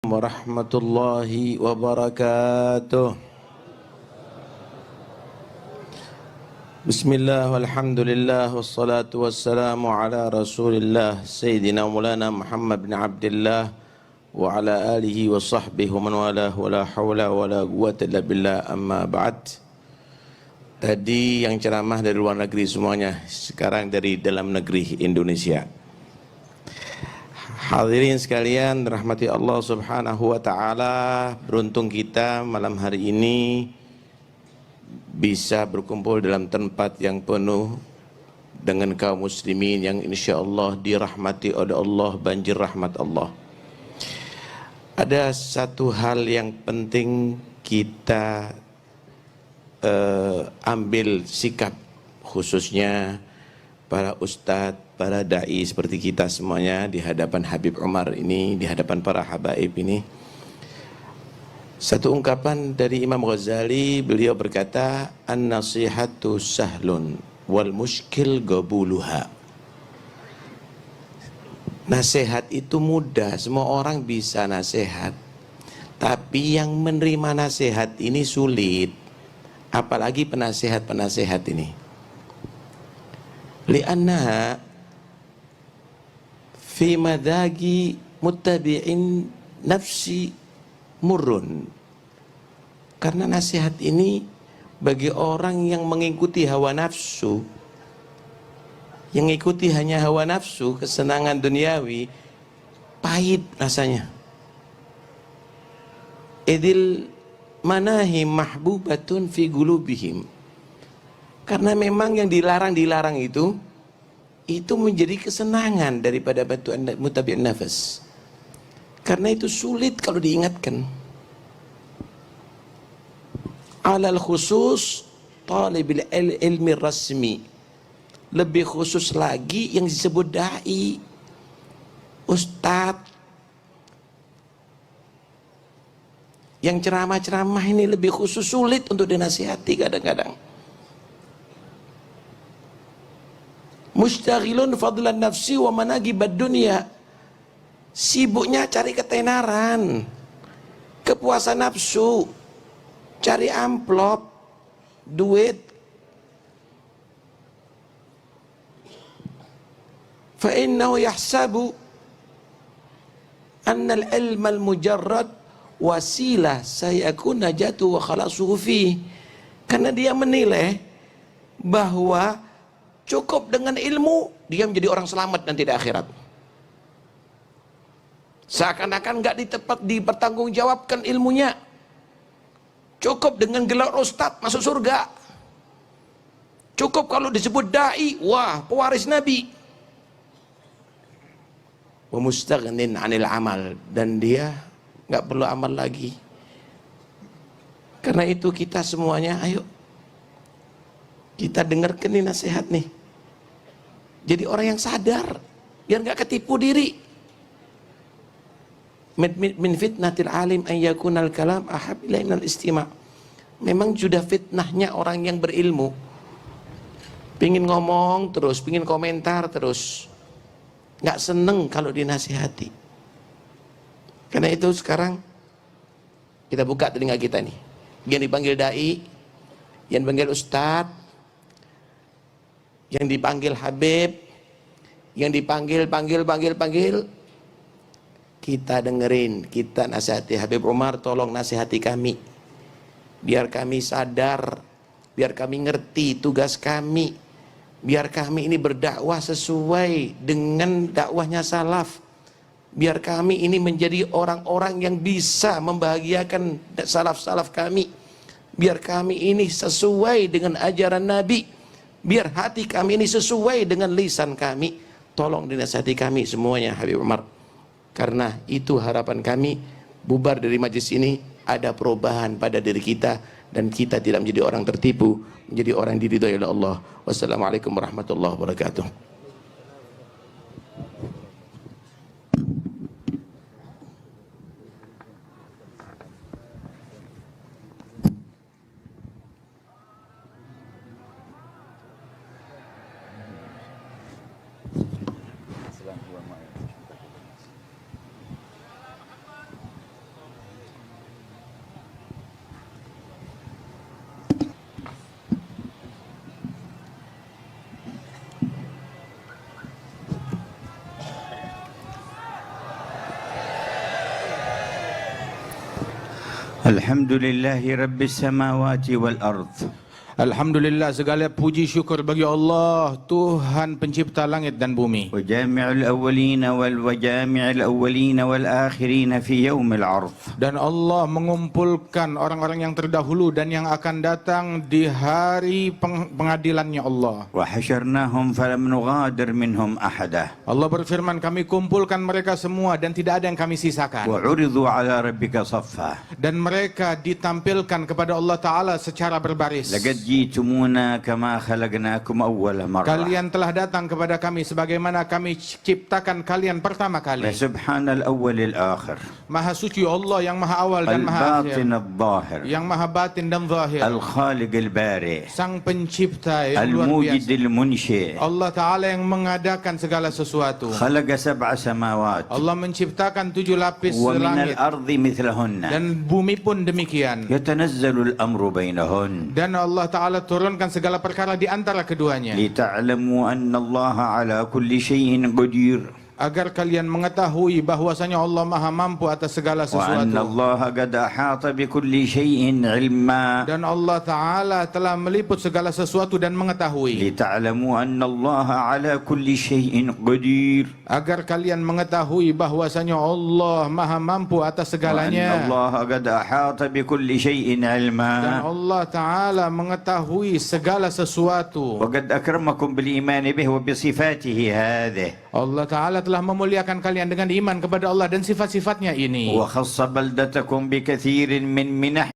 warahmatullahi wabarakatuh. Bismillah walhamdulillah wassalatu wassalamu ala rasulillah Sayyidina Maulana Muhammad bin Abdullah wa ala alihi wa sahbihi wa man walah wa la hawla wa la quwwata illa billah amma ba'd. Tadi yang ceramah dari luar negeri semuanya, sekarang dari dalam negeri Indonesia. Hadirin sekalian, rahmati Allah subhanahu wa ta'ala, beruntung kita malam hari ini bisa berkumpul dalam tempat yang penuh dengan kaum muslimin yang insya Allah dirahmati oleh Allah, banjir rahmat Allah. Ada satu hal yang penting kita ambil sikap, khususnya para ustadz, para da'i seperti kita semuanya di hadapan Habib Umar ini, di hadapan para habaib ini. Satu ungkapan dari Imam Ghazali, beliau berkata, an-nasihatu sahlun wal muskil gabuluha. Nasihat itu mudah, semua orang bisa nasihat. Tapi yang menerima nasihat ini sulit, apalagi penasihat-penasihat ini. Li'annaha fi madagi muttabi'in nafsi murrun. Karena nasihat ini bagi orang yang mengikuti hawa nafsu, yang mengikuti hanya hawa nafsu, kesenangan duniawi, pahit rasanya. Idil manahim mahbubatun fi gulubihim. Karena memang yang dilarang-dilarang itu menjadi kesenangan daripada batuan mutabi'in nafas. Karena itu sulit kalau diingatkan. Alal khusus talibil ilmi rasmi. Lebih khusus lagi yang disebut da'i, ustadz, yang ceramah-ceramah ini lebih khusus, sulit untuk dinasihati kadang-kadang. Mustaghilun fadlan nafsi wa managibad dunia. Sibuknya cari ketenaran, kepuasan nafsu, cari amplop, duit. Fa innahu yahsabu anna al-ilm al-mujarrad wasilah sayakun najatu wa khalasuhu fi. Karena dia menilai bahwa cukup dengan ilmu dia menjadi orang selamat nanti di akhirat. Seakan-akan enggak dipertanggungjawabkan ilmunya. Cukup dengan gelar ustadz masuk surga. Cukup kalau disebut da'i, wah, pewaris Nabi. Wa mustaghnin 'anil amal, dan dia enggak perlu amal lagi. Karena itu kita semuanya, ayo kita dengarkan nih nasihat nih. Jadi orang yang sadar, biar enggak ketipu diri. Min fitnatil alim an yakunal kalam ahab ilainal istima'. Memang sudah fitnahnya orang yang berilmu, pingin ngomong terus, pingin komentar terus, nggak seneng kalau dinasihati. Karena itu sekarang kita buka telinga kita nih, yang dipanggil dai, yang dipanggil ustadz, yang dipanggil habib, yang dipanggil panggil, kita dengerin, kita nasihati. Habib Umar, tolong nasihati kami, biar kami sadar, biar kami ngerti tugas kami, biar kami ini berdakwah sesuai dengan dakwahnya salaf, biar kami ini menjadi orang-orang yang bisa membahagiakan salaf-salaf kami, biar kami ini sesuai dengan ajaran Nabi, biar hati kami ini sesuai dengan lisan kami. Tolong dinasihati kami semuanya Habib Umar. Karena itu harapan kami, bubar dari majlis ini ada perubahan pada diri kita, dan kita tidak menjadi orang tertipu, menjadi orang diridhai oleh Allah. Wassalamualaikum warahmatullahi wabarakatuh. Alhamdulillahi Rabbis Samawati wal Ardh. Alhamdulillah, segala puji syukur bagi Allah, Tuhan pencipta langit dan bumi. وجامع الأولين وجامع الأولين والآخرين في يوم العرض. Dan Allah mengumpulkan orang-orang yang terdahulu dan yang akan datang di hari pengadilannya Allah. وحشرناهم فلم نغادر منهم أحدا. Allah berfirman, kami kumpulkan mereka semua dan tidak ada yang kami sisakan. وعرضوا على ربك صفا. Dan mereka ditampilkan kepada Allah Ta'ala secara berbaris. لقد جئتمونا كما خلقناكم أول مرة. Kalian telah datang kepada kami sebagaimana kami ciptakan kalian pertama kali. سبحان الأول الآخر. Maha suci Allah yang maha awal dan maha akhir, الباطن الظاهر. yang maha batin dan zahir, الخالق البارئ. sang pencipta yang luar الموجد biasa, المنشئ. Allah Ta'ala yang mengadakan segala sesuatu. خلق 7 سماوات. Allah menciptakan 7 lapis ومن langit الأرض مثلهن. dan bumi pun demikian. يتنزل الأمر بينهن. Dan Allah Ta'ala turunkan segala perkara di antara keduanya, لتعلموا أن الله على كل شيء قدير. agar kalian mengetahui bahwasanya Allah maha mampu atas segala وأن sesuatu. الله قد أحاط بكل شيء علما. Dan Allah Ta'ala telah meliput segala sesuatu dan mengetahui, لتعلموا أن الله على كل شيء قدير. agar kalian mengetahui bahwasanya Allah maha mampu atas وأن segalanya. الله قد أحاط بكل شيء Dan علما. Allah Ta'ala mengetahui segala sesuatu. وقد أكرمكم بالإيمان به وبصفاته هذه. Allah Ta'ala telah memuliakan kalian dengan iman kepada Allah dan sifat-sifatnya ini. وخص بلدتكم بكثير من منح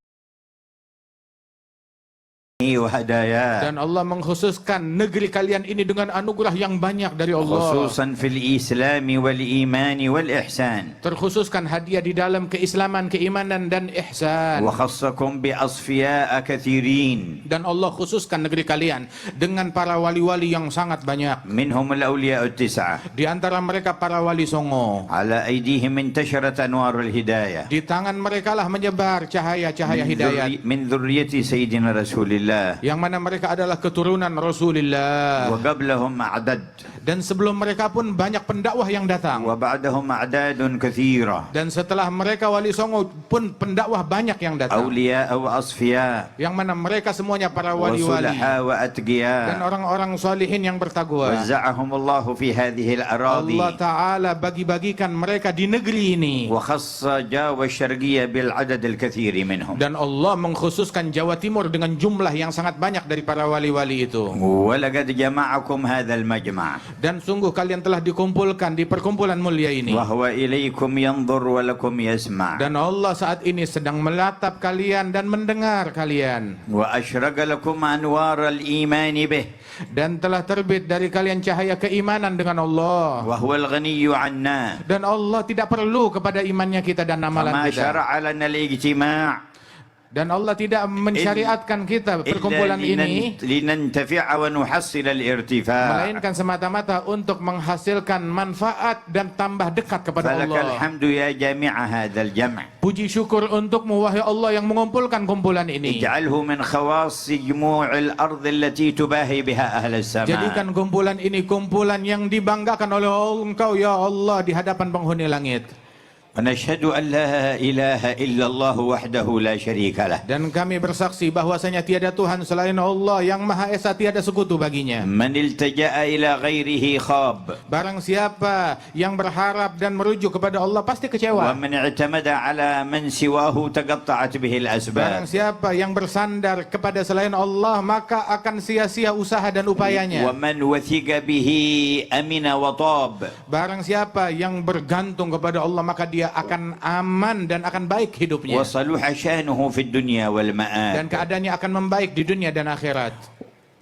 وهدايا. Dan Allah mengkhususkan negeri kalian ini dengan anugerah yang banyak dari Allah. خصوصا في الإسلام والإيمان والإحسان. Terkhususkan hadiah di dalam keislaman, keimanan dan ihsan. وخصكم بأصفياء كثيرين. Dan Allah khususkan negeri kalian dengan para wali-wali yang sangat banyak. منهم الأولياء 9. Di antara mereka para wali songo. على أيديهم انتشرت أنوار الهداية. Di tangan mereka lah menyebar cahaya-cahaya hidayat, من ذرية سيدنا رسول الله. yang mana mereka adalah keturunan Rasulullah. وقبلهم أعداد. Dan sebelum mereka pun banyak pendakwah yang datang. وبعدهم أعداد كثيرة. Dan setelah mereka wali songo pun pendakwah banyak yang datang. أولياء وأصفياء. Yang mana mereka semuanya para wali-wali وصلحاء dan وأتقياء. orang-orang salihin yang bertakwa. وزعهم الله في هذه الأراضي. Allah Ta'ala bagi-bagikan mereka di negeri ini. وخص جاوة الشرقية بالعدد الكثير منهم. Dan Allah mengkhususkan Jawa Timur dengan jumlah yang sangat banyak dari para wali-wali itu. ولقد جمعكم هذا المجمع. Dan sungguh kalian telah dikumpulkan di perkumpulan mulia ini. وهو إليكم ينظر ولكم يسمع. Dan Allah saat ini sedang melatap kalian dan mendengar kalian. وأشرق لكم أنوار الإيمان به. Dan telah terbit dari kalian cahaya keimanan dengan Allah. وهو الغني عنا. Dan Allah tidak perlu kepada imannya kita dan amalan فما kita. شرع لنا الاجتماع Dan Allah tidak mensyariatkan kita perkumpulan ini لننتفع ونحصل الارتفاع. melainkan semata-mata untuk menghasilkan manfaat dan tambah dekat kepada فلك Allah. الحمد يا جامع هذا الجمع. Puji syukur untukmu wahai Allah yang mengumpulkan kumpulan ini. اجعله من خواص جموع الأرض التي تباهي بها أهل السماء. Jadikan kumpulan ini kumpulan yang dibanggakan oleh Engkau ya Allah di hadapan penghuni langit. ونشهد أن لا إله إلا الله وحده لا شريك له. Dan kami bersaksi bahwasanya tiada Tuhan selain Allah yang Maha Esa, tiada sekutu baginya. من التجأ إلى غيره خاب. Barang siapa yang berharap dan merujuk kepada Allah pasti kecewa. ومن اعتمد على من سواه تقطعت به Barang الأسباب. siapa yang bersandar kepada selain Allah maka akan sia-sia usaha dan upayanya. ومن وثق به أمن وطاب. Barang siapa yang bergantung kepada Allah maka dia akan aman dan akan baik hidupnya. وصلح شأنه في الدنيا Dan والمآب. keadaannya akan membaik di dunia dan akhirat.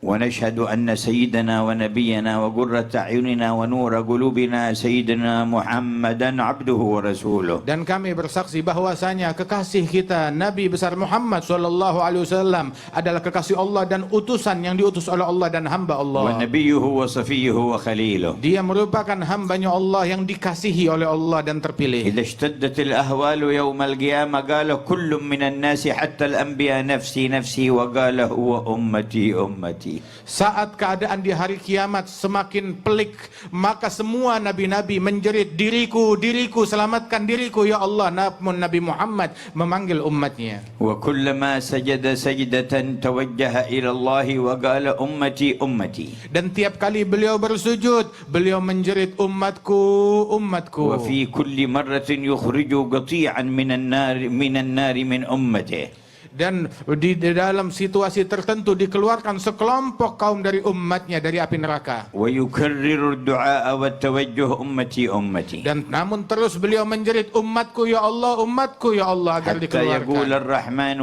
ونشهد أن سيدنا ونبينا وقرة أعيننا ونور قلوبنا سيدنا محمدا عبده ورسوله. Dan kami bersaksi bahwasanya kekasih kita Nabi besar Muhammad sallallahu alaihi wasallam adalah kekasih Allah dan utusan yang diutus oleh Allah dan hamba Allah. ونبيه وصفيه وخليله. Dia merupakan hambanya Allah yang dikasihi oleh Allah dan terpilih. إذا اشتدت الأهوال يوم القيامة قال كل من الناس حتى الأنبياء نفسي نفسي وقال هو أمتي أمتي. أمتي. Saat keadaan di hari kiamat semakin pelik, maka semua nabi-nabi menjerit, diriku, diriku, selamatkan diriku ya Allah. Namun Nabi Muhammad memanggil umatnya. وكلما سجد سجدة توجه إلى الله وقال أمتي أمتي. Dan tiap kali beliau bersujud, beliau menjerit umatku, umatku. وفي كل مرة يخرج قطيعا من النار من أمته. Dan di dalam situasi tertentu dikeluarkan sekelompok kaum dari umatnya dari api neraka. ويكرر الدعاء والتوجه أمتي أمتي. Dan namun terus beliau menjerit umatku ya Allah, umatku ya Allah agar حتى dikeluarkan. يقول الرحمن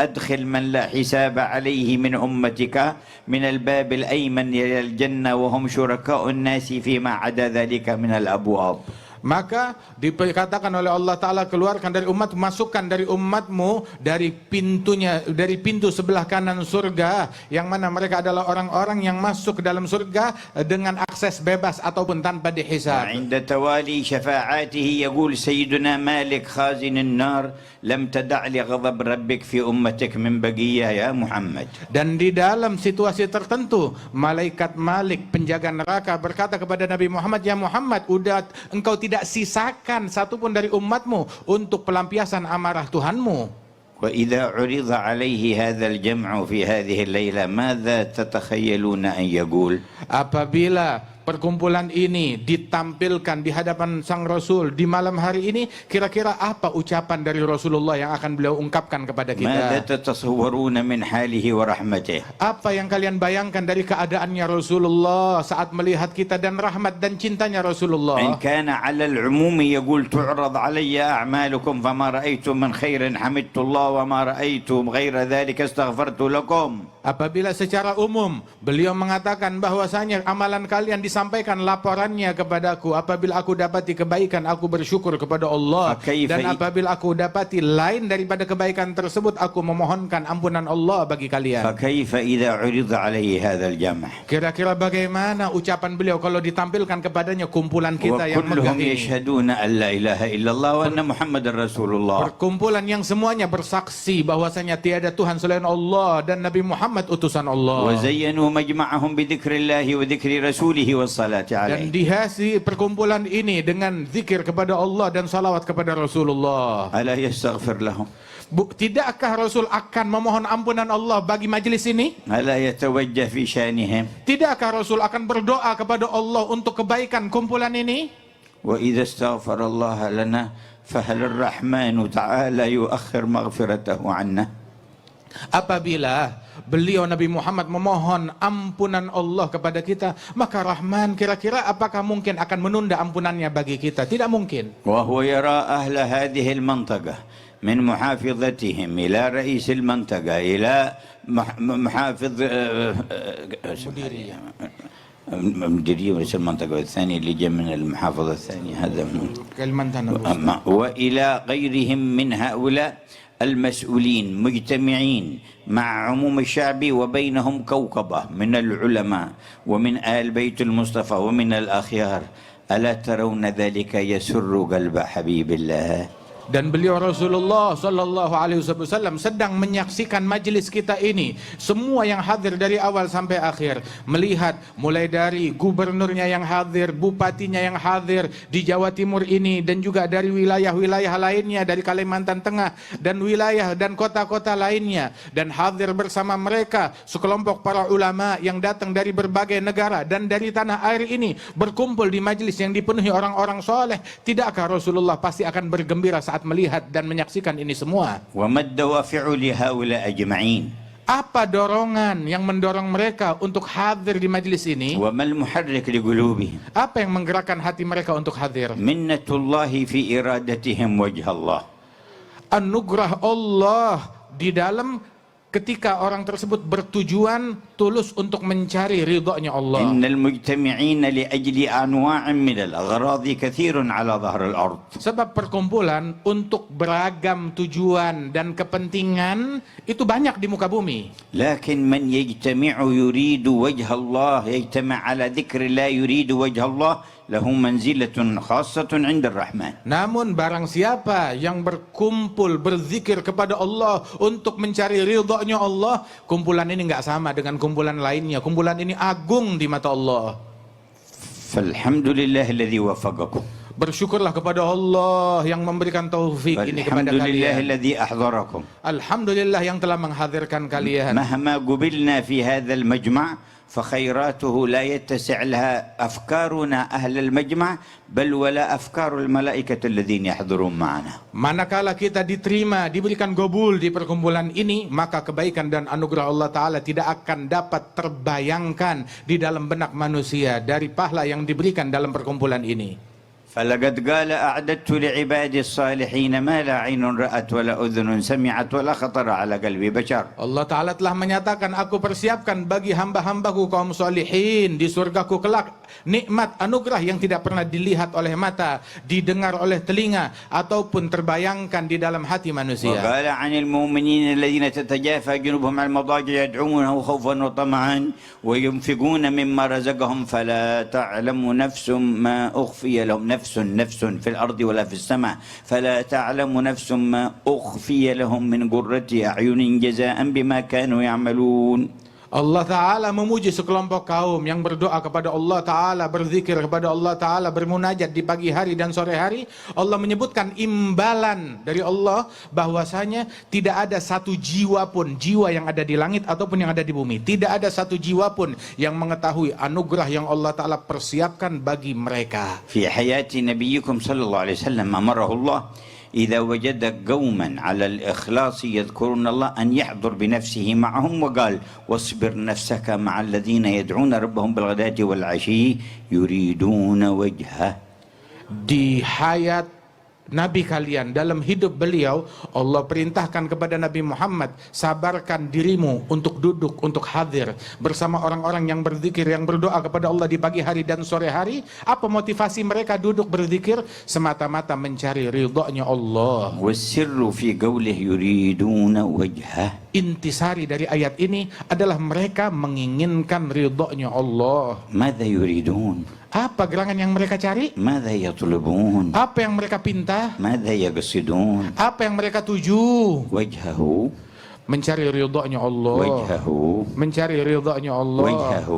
أدخل من لا حساب عليه من أمتك من الباب الأيمن إلى الجنة وهم شركاء الناس فيما عدا ذلك من الأبواب. Maka dikatakan oleh Allah Ta'ala, keluarkan dari umat, masukkan dari umatmu dari pintunya, dari pintu sebelah kanan surga, yang mana mereka adalah orang-orang yang masuk ke dalam surga dengan akses bebas ataupun tanpa dihisab. عند توالي شفاعاته يقول سيدنا مالك خازن النار لم تدع لغضب ربك في أمتك من بقية يا محمد. Dan di dalam situasi tertentu, malaikat Malik penjaga neraka berkata kepada Nabi Muhammad, ya Muhammad, engkau tidak sisakan satupun dari umatmu untuk pelampiasan amarah Tuhanmu. وإذا عرض عليه هذا الجمع في هذه الليلة ماذا تتخيلون أن يقول؟ Apabila perkumpulan ini ditampilkan di hadapan sang Rasul di malam hari ini, kira-kira apa ucapan dari Rasulullah yang akan beliau ungkapkan kepada ماذا kita? تتصورون من حاله ورحمته؟ Apa yang kalian bayangkan dari keadaannya Rasulullah saat melihat kita dan rahmat dan cintanya إن Rasulullah? كان على العموم يقول تعرض علي أعمالكم فما رأيت من خير حمدت الله وما رأيت غير ذلك استغفرت لكم. Apabila secara umum beliau mengatakan bahwasanya amalan kalian disampaikan laporannya kepadaku, apabila aku dapati kebaikan aku bersyukur kepada Allah, dan apabila aku dapati lain daripada kebaikan tersebut aku memohonkan ampunan Allah bagi kalian. فكيف إذا عرض عليه هذا الجمع؟ Kira-kira bagaimana ucapan beliau kalau ditampilkan kepadanya kumpulan kita yang megah وكلهم ini? يشهدون أن لا إله إلا الله وأن محمد رسول الله. Perkumpulan yang semuanya bersaksi bahwasanya tiada Tuhan selain Allah dan Nabi Muhammad utusan Allah. وزينوا مجمعهم بذكر الله وذكر رسوله والصلاة Dan عليه. dihiasi perkumpulan ini dengan zikir kepada Allah dan salawat kepada Rasulullah. ألا يستغفر لهم؟ Tidakkah Rasul akan memohon ampunan Allah bagi majlis ini? ألا يتوجه في شأنهم؟ Tidakkah Rasul akan berdoa kepada Allah untuk kebaikan kumpulan ini? وإذا استغفر الله لنا فهل الرحمن تعالى يؤخر مغفرته عنا؟ Apabila beliau Nabi Muhammad memohon ampunan Allah kepada kita, maka Rahman kira-kira apakah mungkin akan menunda ampunannya bagi kita? Tidak mungkin. وهو يرى أهل هذه المنطقة من محافظتهم إلى رئيس المنطقة إلى محافظ مديرية رئيس المنطقة الثاني اللي جاء من المحافظة الثانية هذا وإلى غيرهم من هؤلاء المسؤولين مجتمعين مع عموم الشعب وبينهم كوكبة من العلماء ومن آل بيت المصطفى ومن الأخيار ألا ترون ذلك يسر قلب حبيب الله؟ Dan beliau Rasulullah Sallallahu Alaihi Wasallam sedang menyaksikan majelis kita ini. Semua yang hadir dari awal sampai akhir, melihat mulai dari gubernurnya yang hadir, bupatinya yang hadir di Jawa Timur ini, dan juga dari wilayah-wilayah lainnya, dari Kalimantan Tengah dan wilayah dan kota-kota lainnya, dan hadir bersama mereka sekelompok para ulama yang datang dari berbagai negara dan dari tanah air ini, berkumpul di majelis yang dipenuhi orang-orang soleh. Tidakkah Rasulullah pasti akan bergembira saat melihat dan menyaksikan ini semua? وما الدوافع لهؤلاء أجمعين؟ Apa dorongan yang mendorong mereka untuk hadir di majelis ini? وما المحرك لقلوبهم؟ Apa yang menggerakkan hati mereka untuk hadir? منة الله في إرادتهم وجه الله. Anugerah Allah di dalam ketika orang tersebut bertujuan tulus untuk mencari ridhonya Allah. إن المجتمعين لأجل أنواع من الأغراض كثير على ظهر الأرض. Sebab perkumpulan untuk beragam tujuan dan kepentingan itu banyak di muka bumi. لكن من يجتمع يريد وجه الله يجتمع على ذكر الله يريد وجه الله له منزلة خاصة عند الرحمن. Namun barang siapa yang berkumpul berzikir kepada Allah untuk mencari ridhonya Allah, kumpulan ini nggak sama dengan kumpulan lainnya. Kumpulan ini agung di mata Allah. فالحمد لله الذي وفقكم. Bersyukurlah kepada Allah yang memberikan taufik ini kepada والحمد لله kalian. الذي أحضركم. Alhamdulillah yang telah menghadirkan kalian. مهما قبلنا في هذا المجمع فخيراته لا يتسع لها أفكارنا أهل المجمع بل ولا أفكار الملائكة الذين يحضرون معنا. Manakala kita diterima, diberikan gobul di perkumpulan ini, maka kebaikan dan anugerah Allah Ta'ala tidak akan dapat terbayangkan di dalam benak manusia dari pahala yang diberikan dalam perkumpulan ini. فلقد قال أعددت لعبادي الصالحين ما لا عين رأت ولا أذن سمعت ولا خطر على قلب بشر. Allah Ta'ala telah menyatakan, aku persiapkan bagi hamba-hambaku kaum solihin di surgaku kelak nikmat anugerah yang tidak pernah dilihat oleh mata, didengar oleh telinga, ataupun terbayangkan di dalam hati manusia. وقال عن المؤمنين الذين تتجافى جنوبهم عن المضاجع يدعونه خوفا وطمعا وينفقون مما رزقهم فلا تعلم نفس ما أخفي لهم نفس في الأرض ولا في السماء فلا تعلم نفس ما أخفي لهم من قرة أعين جزاء بما كانوا يعملون. Allah Ta'ala memuji sekelompok kaum yang berdoa kepada Allah Ta'ala, berzikir kepada Allah Ta'ala, bermunajat di pagi hari dan sore hari. Allah menyebutkan imbalan dari Allah bahwasanya tidak ada satu jiwa pun, jiwa yang ada di langit ataupun yang ada di bumi, tidak ada satu jiwa pun yang mengetahui anugerah yang Allah Ta'ala persiapkan bagi mereka. في حياة نبيكم صلى الله عليه وسلم أمره الله إذا وجد قوما على الإخلاص يذكرون الله أن يحضر بنفسه معهم وقال واصبر نفسك مع الذين يدعون ربهم بالغداة والعشي يريدون وجهه. Di hayat Nabi kalian, dalam hidup beliau, Allah perintahkan kepada Nabi Muhammad, sabarkan dirimu untuk duduk, untuk hadir bersama orang-orang yang berzikir, yang berdoa kepada Allah di pagi hari dan sore hari. Apa motivasi mereka duduk berzikir? Semata-mata mencari ridhonya Allah. والسر في قوله يريدون وجهه. Intisari dari ayat ini adalah mereka menginginkan ridhonya Allah. ماذا يريدون؟ Apa gerangan yang mereka cari? ماذا يطلبون؟ Apa yang mereka pinta? ماذا يقصدون؟ Apa yang mereka tuju? وجهه Mencari ridhonya Allah. وجهه Mencari ridhonya Allah. وجهه.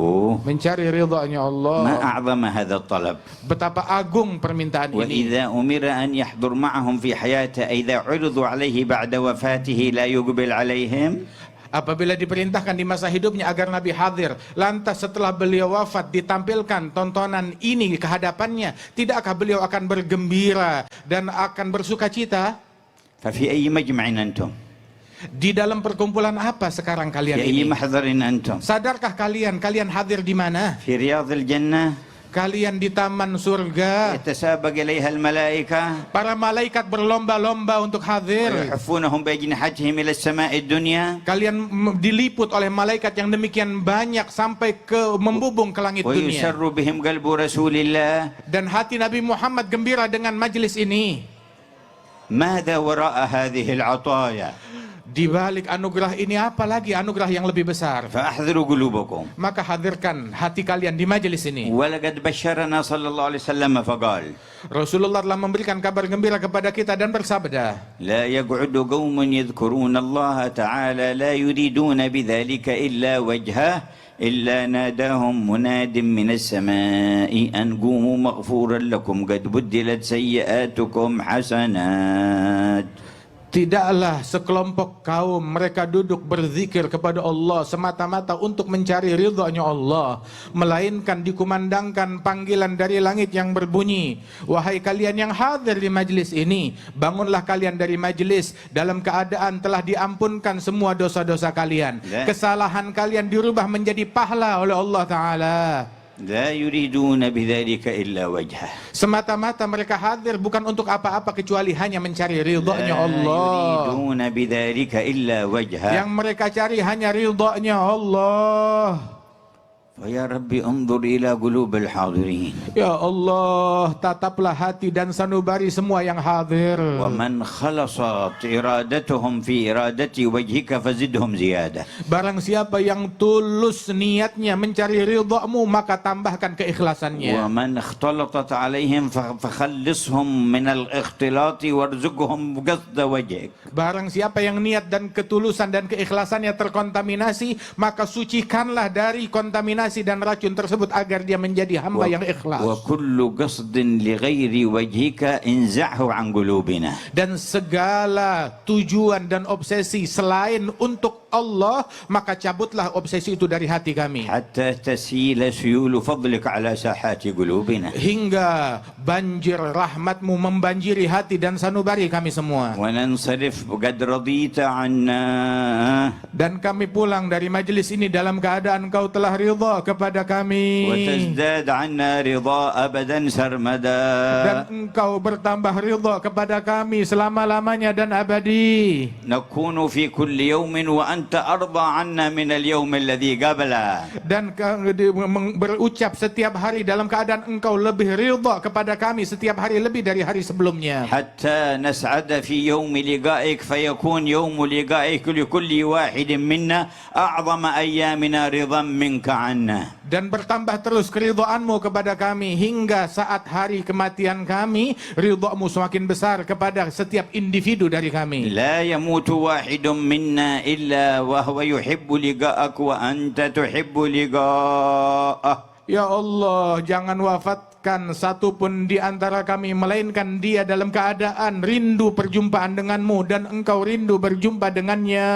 Mencari ridhonya Allah. ما أعظم هذا الطلب. Betapa agung permintaan ini. وإذا أمر أن يحضر معهم في حياته إذا عرضوا عليه بعد وفاته لا يقبل عليهم. Apabila diperintahkan di masa hidupnya agar Nabi hadir, lantas setelah beliau wafat ditampilkan tontonan ini ke hadapannya, tidakkah beliau akan bergembira dan akan bersuka cita? ففي أي مجمع أنتم؟ Di dalam perkumpulan apa sekarang kalian في أي ini? محضر أنتم؟ Sadarkah kalian hadir di mana? في رياض الجنة Kalian di taman surga. يتسابق إليها الملائكة Para malaikat berlomba-lomba untuk hadir. ويحفونهم بأجنحتهم إلى السماء الدنيا. Kalian diliput oleh malaikat yang demikian banyak sampai ke membubung ke langit dunia. ويسر بهم قلب رسول الله. Dan hati Nabi Muhammad gembira dengan majlis ini. ماذا وراء هذه العطايا؟ Di balik anugerah ini apa lagi anugerah yang lebih besar? فأحذروا قلوبكم. Maka hadirkan hati kalian di majlis ini. ولقد بشرنا صلى الله عليه وسلم فقال Rasulullah telah memberikan kabar gembira kepada kita dan bersabda, لا يقعد قوم يذكرون الله تعالى لا يريدون بذلك إلا وجهه إلا ناداهم مناد من السماء أن قوموا مغفورا لكم قد بدلت سيئاتكم حسنات. tidaklah sekelompok kaum mereka duduk berzikir kepada Allah semata-mata untuk mencari ridhonya Allah, melainkan dikumandangkan panggilan dari langit yang berbunyi, wahai kalian yang hadir di majlis ini, bangunlah kalian dari majlis dalam keadaan telah diampunkan semua dosa-dosa kalian, kesalahan kalian dirubah menjadi pahala oleh Allah Ta'ala. لا يريدون بذلك إلا وجهه. Semata-mata mereka hadir bukan untuk apa-apa kecuali hanya mencari ridhonya Allah. يريدون بذلك إلا وجهه. Yang mereka cari hanya ridhonya Allah. ويا ربي انظر إلى قلوب الحاضرين Ya Allah, tataplah hati dan sanubari semua yang hadir. ومن خلصت إرادتهم في إرادة وجهك فزدهم زيادة. Barang siapa yang tulus niatnya mencari ridhamu, maka tambahkan keikhlasannya. ومن اختلطت عليهم فخلصهم من الاختلاط وارزقهم قصد وجهك. Barang siapa yang niat dan ketulusan dan keikhlasannya terkontaminasi, maka sucikanlah dari kontaminasi dan racun tersebut agar dia menjadi hamba yang ikhlas. وكل قصد لغير وجهك انزعه عن قلوبنا. Dan segala tujuan dan obsesi selain untuk Allah, maka cabutlah obsesi itu dari hati kami. حتى تسيل سيول فضلك على ساحات قلوبنا. Hingga banjir rahmatmu membanjiri hati dan sanubari kami semua. وننصرف قد رضيت عنا. Dan kami pulang dari majelis ini dalam keadaan Engkau telah ridha kepada kami. وتزداد عنا رضا أبدا سرمدا. Dan Engkau bertambah ridha kepada kami selama-lamanya dan abadi. نكون في كل يوم وأنت أرضى عنا من اليوم الذي قبله. Dan berucap setiap hari dalam keadaan Engkau lebih ridha kepada kami setiap hari lebih dari hari sebelumnya. حتى نسعد في يوم لقائك فيكون يوم لقائك لكل واحد منا أعظم أيامنا رضا منك عنا. Dan bertambah terus keridhaanmu kepada kami hingga saat hari kematian kami, ridhamu semakin besar kepada setiap individu dari kami. لا يموت واحد منا إلا وهو يحب لقاءك وأنت تحب لقاءه. Ya Allah, jangan wafatkan satu pun di antara kami melainkan dia dalam keadaan rindu perjumpaan denganmu dan Engkau rindu berjumpa dengannya.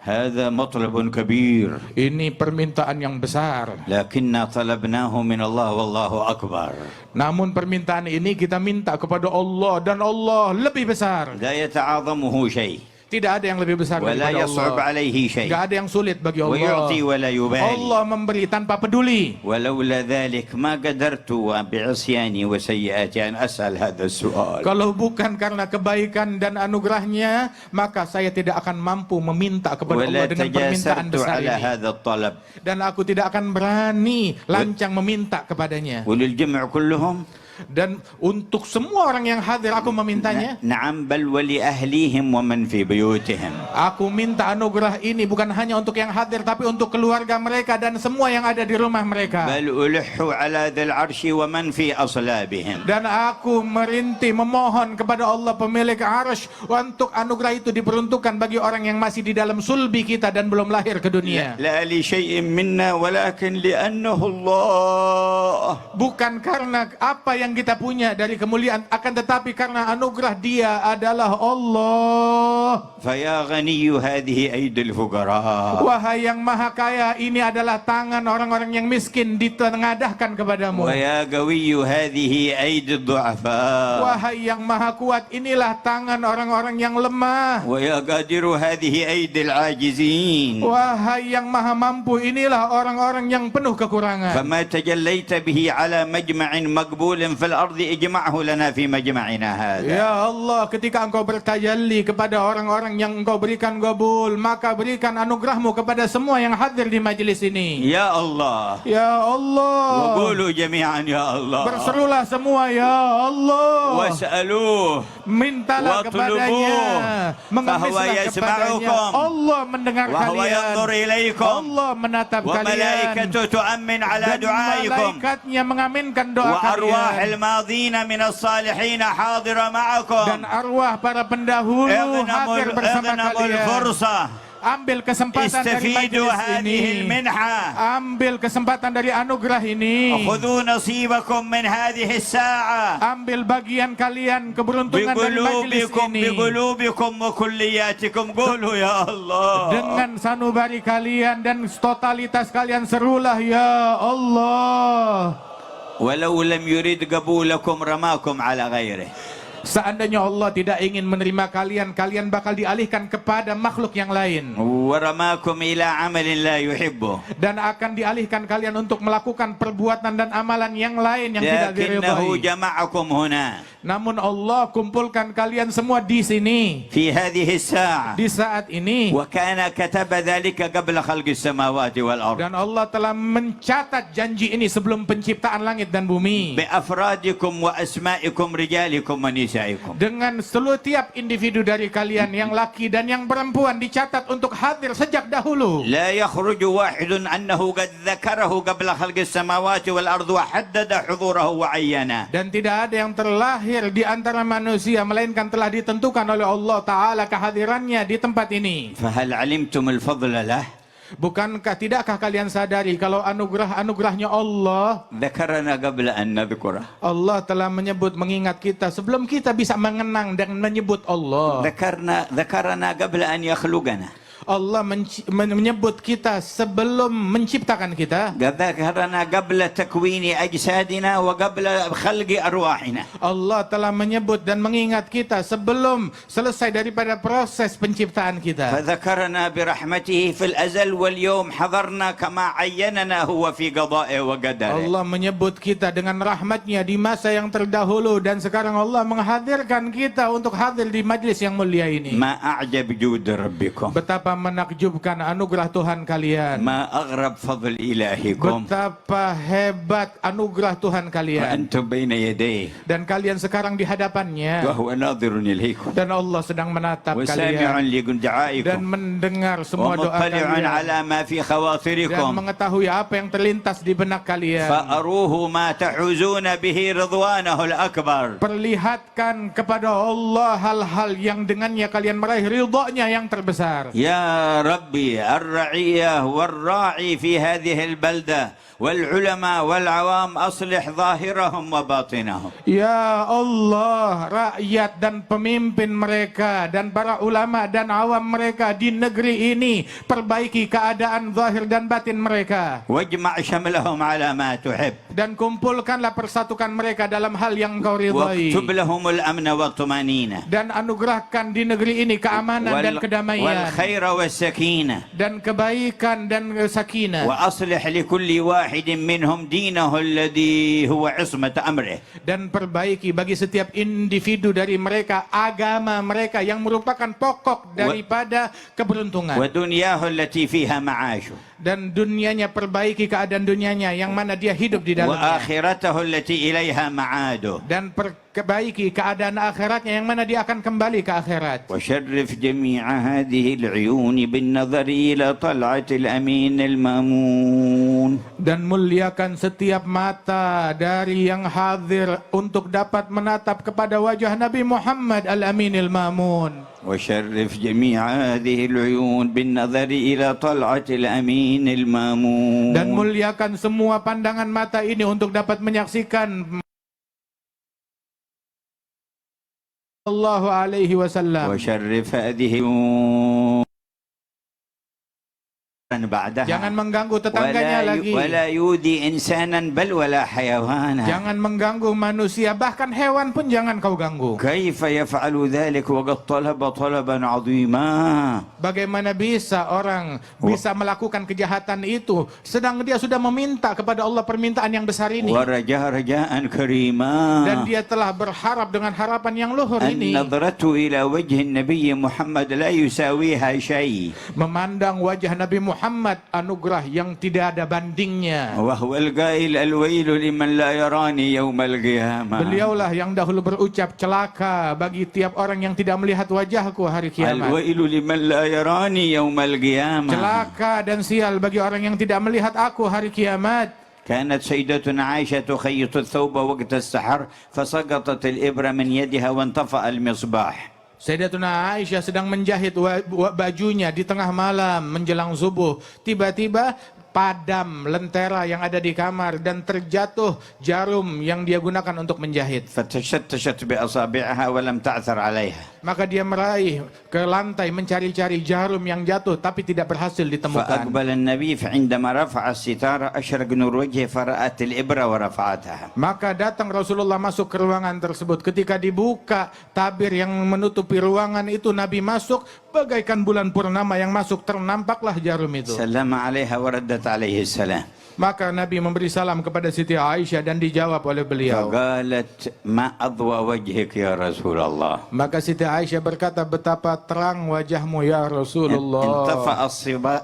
هذا مطلب كبير. Ini permintaan yang besar. لكننا طلبناه من الله والله أكبر. Namun permintaan ini kita minta kepada Allah dan Allah lebih besar. لا يتعاظمه شيء. Tidak ada yang lebih besar ولا daripada يصعب Allah. عليه شيء. Tidak ada yang sulit bagi Allah. ويعطي ولا يبالي. Allah memberi tanpa peduli. ولولا ذلك ما قدرت بعصياني وسيئاتي أن أسأل هذا السؤال. Kalau bukan karena kebaikan dan anugerahnya, maka saya tidak akan mampu meminta kepada ولا Allah dengan permintaan تجاسرت besar على ini. هذا الطلب. Dan aku tidak akan berani lancang meminta kepadanya. وللجمع كلهم. Dan untuk semua orang yang hadir aku memintanya. نعم بل ولأهليهم ومن في بيوتهم. Aku minta anugerah ini bukan hanya untuk yang hadir, tapi untuk keluarga mereka dan semua yang ada di rumah mereka. بل ألح على ذي العرش ومن في أصلابهم. Dan aku merintih memohon kepada Allah pemilik arsy untuk anugerah itu diperuntukkan bagi orang yang masih di dalam sulbi kita dan belum lahir ke dunia. لا لشيء منا ولكن لأنه الله. Bukan karena apa yang kita punya dari kemuliaan, akan tetapi karena anugerah Dia adalah Allah. فيا غني هذه أيدي الفقراء. Wahai yang maha kaya, ini adalah tangan orang-orang yang miskin ditengadahkan kepadamu. ويا قوي هذه أيدي الضعفاء. Wahai yang maha kuat, inilah tangan orang-orang yang lemah. ويا قادر هذه أيدي العاجزين. Wahai yang maha mampu, inilah orang-orang yang penuh kekurangan. فما تجليت به على مجمع مقبول في الأرض اجمعه لنا في مجمعنا هذا. Ya Allah, ketika Engkau bertajalli kepada orang-orang yang Engkau berikan qabul, maka berikan anugerahmu kepada semua yang hadir di majelis ini. يا الله. Ya Allah. وقولوا جميعا يا الله. Berserulah semua, ya Allah. واسألوه. Mintalah kepadanya, mengemislah kepadanya. Allah mendengar وهو kalian. ينظر إليكم. Allah menatap kalian. وملائكته تؤمن على Dan دعائكم. malaikatnya mengaminkan doa وأرواح kalian. الماضين من الصالحين حاضرة معكم. Dan arwah para pendahulu hadir bersama اغنموا kalian. الفرصة. Ambil kesempatan dari استفيدوا majelis هذه ini. المنحة. Ambil kesempatan dari anugerah ini. خذوا نصيبكم من هذه الساعة. Ambil bagian kalian keberuntungan dari majelis ini. بقلوبكم وكلياتكم. قولوا يا الله. Dengan sanubari kalian dan totalitas kalian, serulah, ya Allah. ولو لم يرد قبولكم رماكم على غيره. Seandainya Allah tidak ingin menerima kalian, kalian bakal dialihkan kepada makhluk yang lain. ورماكم إلى عمل لا يحبه Dan akan dialihkan kalian untuk melakukan perbuatan dan amalan yang lain yang tidak لكنه diridhai. جمعكم هنا Namun Allah kumpulkan kalian semua di sini, في هذه الساعة di saat ini. وكان كتب ذلك قبل خلق السماوات والأرض Dan Allah telah mencatat janji ini sebelum penciptaan langit dan bumi. بأفرادكم وأسمائكم رجالكم ونسائكم. Dengan setiap individu dari kalian yang laki dan yang perempuan dicatat untuk hadir sejak dahulu. لا يخرج واحد أنه قد ذكره قبل خلق السماوات والأرض وحدد حضوره وعينه. Dan tidak ada yang terlahir di antara manusia melainkan telah ditentukan oleh Allah Ta'ala kehadirannya di tempat ini. فهل علمتم الفضل له؟ Tidakkah kalian sadari kalau anugerahnya Allah, ذكرنا قبل أن نذكره. Allah telah menyebut, mengingat kita sebelum kita bisa mengenang dan menyebut Allah. ذكرنا قبل أن يخلقنا. Allah menyebut kita sebelum menciptakan kita. ذكرنا قبل تكوين أجسادنا وقبل خلق أرواحنا. Allah telah menyebut dan mengingat kita sebelum selesai daripada proses penciptaan kita. فذكرنا برحمته في الأزل واليوم حضرنا كما عيننا هو في قضائه وقدره. Allah menyebut kita dengan rahmatnya di masa yang terdahulu, dan sekarang Allah menghadirkan kita untuk hadir di majlis yang mulia ini. ما أعجب جود ربكم. Betapa menakjubkan anugerah Tuhan kalian. ما أغرب فضل إلهكم. Betapa hebat anugerah Tuhan kalian. وأنتم بين يديه Dan kalian sekarang di hadapannya. وهو ناظر إليكم Dan Allah sedang menatap وسامع kalian. Dan لدعائكم mendengar semua doa ومطلع kalian. على ما في Dan خواطركم mengetahui apa yang terlintas di benak kalian. فأروه ما تحوزون به رضوانه الأكبر. Perlihatkan kepada Allah hal-hal yang dengannya kalian meraih ridhonya yang terbesar. يا ربي الرعية والراعي في هذه البلدة والعلماء والعوام أصلح ظاهرهم وباطنهم. Ya Allah, rakyat dan pemimpin mereka dan para ulama dan awam mereka di negeri ini, perbaiki keadaan zahir dan batin mereka. واجمع شملهم على ما تحب. Dan kumpulkanlah, persatukan mereka dalam hal yang Engkau ridhai. واكتب لهم الأمن والطمأنينة Dan anugerahkan di negeri ini keamanan dan kedamaian. والخير والسكينة. Dan kebaikan dan sakinah. وأصلح لكل واحد منهم دينه الذي هو عصمة أمره. Dan perbaiki bagi setiap individu dari mereka agama mereka yang merupakan pokok daripada keberuntungan. ودنياه التي فيها معاشه. Dan dunianya, perbaiki keadaan dunianya yang mana dia hidup di dalamnya. وآخرته التي إليها معاده. Dan perbaiki keadaan akhiratnya yang mana dia akan kembali ke akhirat. وشرف جميع هذه العيون بالنظر إلى طلعة الأمين المامون. Dan muliakan setiap mata dari yang hadir untuk dapat menatap kepada wajah Nabi Muhammad Al-Aminil Mamun. وشرف جميع هذه العيون بالنظر إلى طلعة الأمين المامون. Dan muliakan semua pandangan mata ini untuk dapat menyaksikan Sallallahu alaihi wasallam. وشرف هذه بعدها. Jangan mengganggu tetangganya lagi. ولا يؤذي إنسانا بل ولا حيوانا. Jangan mengganggu manusia, bahkan hewan pun jangan kau ganggu. كيف يفعل ذلك وقد طلب طلبا عظيما. Bagaimana bisa orang bisa melakukan kejahatan itu sedang dia sudah meminta kepada Allah permintaan yang besar ini. ورجاء رجاء كريما. Dan dia telah berharap dengan harapan yang luhur ini. النظرة إلى وجه النبي محمد لا يساويها شيء. Memandang wajah Nabi Muhammad, anugerah yang tidak ada bandingnya. وهو القائل الويل لمن لا يراني يوم القيامة. Beliaulah yang dahulu berucap, celaka bagi tiap orang yang tidak melihat wajahku hari kiamat. الويل لمن لا يراني يوم القيامة. Celaka dan sial bagi orang yang tidak melihat aku hari kiamat. كانت سيدتنا عائشة تخيط الثوب وقت السحر فسقطت الإبرة من يدها وانطفأ المصباح. Sayyidatuna Aisyah sedang menjahit bajunya di tengah malam menjelang subuh. Tiba-tiba padam lentera yang ada di kamar dan terjatuh jarum yang dia gunakan untuk menjahit. فتشتشت بأصابعها ولم تعثر عليها. Maka dia meraih ke lantai mencari-cari jarum yang jatuh tapi tidak berhasil ditemukan. فأقبل النبي فعندما رفع الستارة أشرق نور وجهه فرأت الإبرة ورفعتها. Maka datang Rasulullah masuk ke ruangan tersebut. Ketika dibuka tabir yang menutupi ruangan itu, Nabi masuk bagaikan bulan purnama yang masuk, ternampaklah jarum itu. سلم عليها وردت عليه السلام. Maka Nabi memberi salam kepada Siti Aisyah dan dijawab oleh beliau. فقالت ما أضوى وجهك يا رسول الله. Maka Siti Aisyah berkata, betapa terang wajahmu ya Rasulullah. انطفأ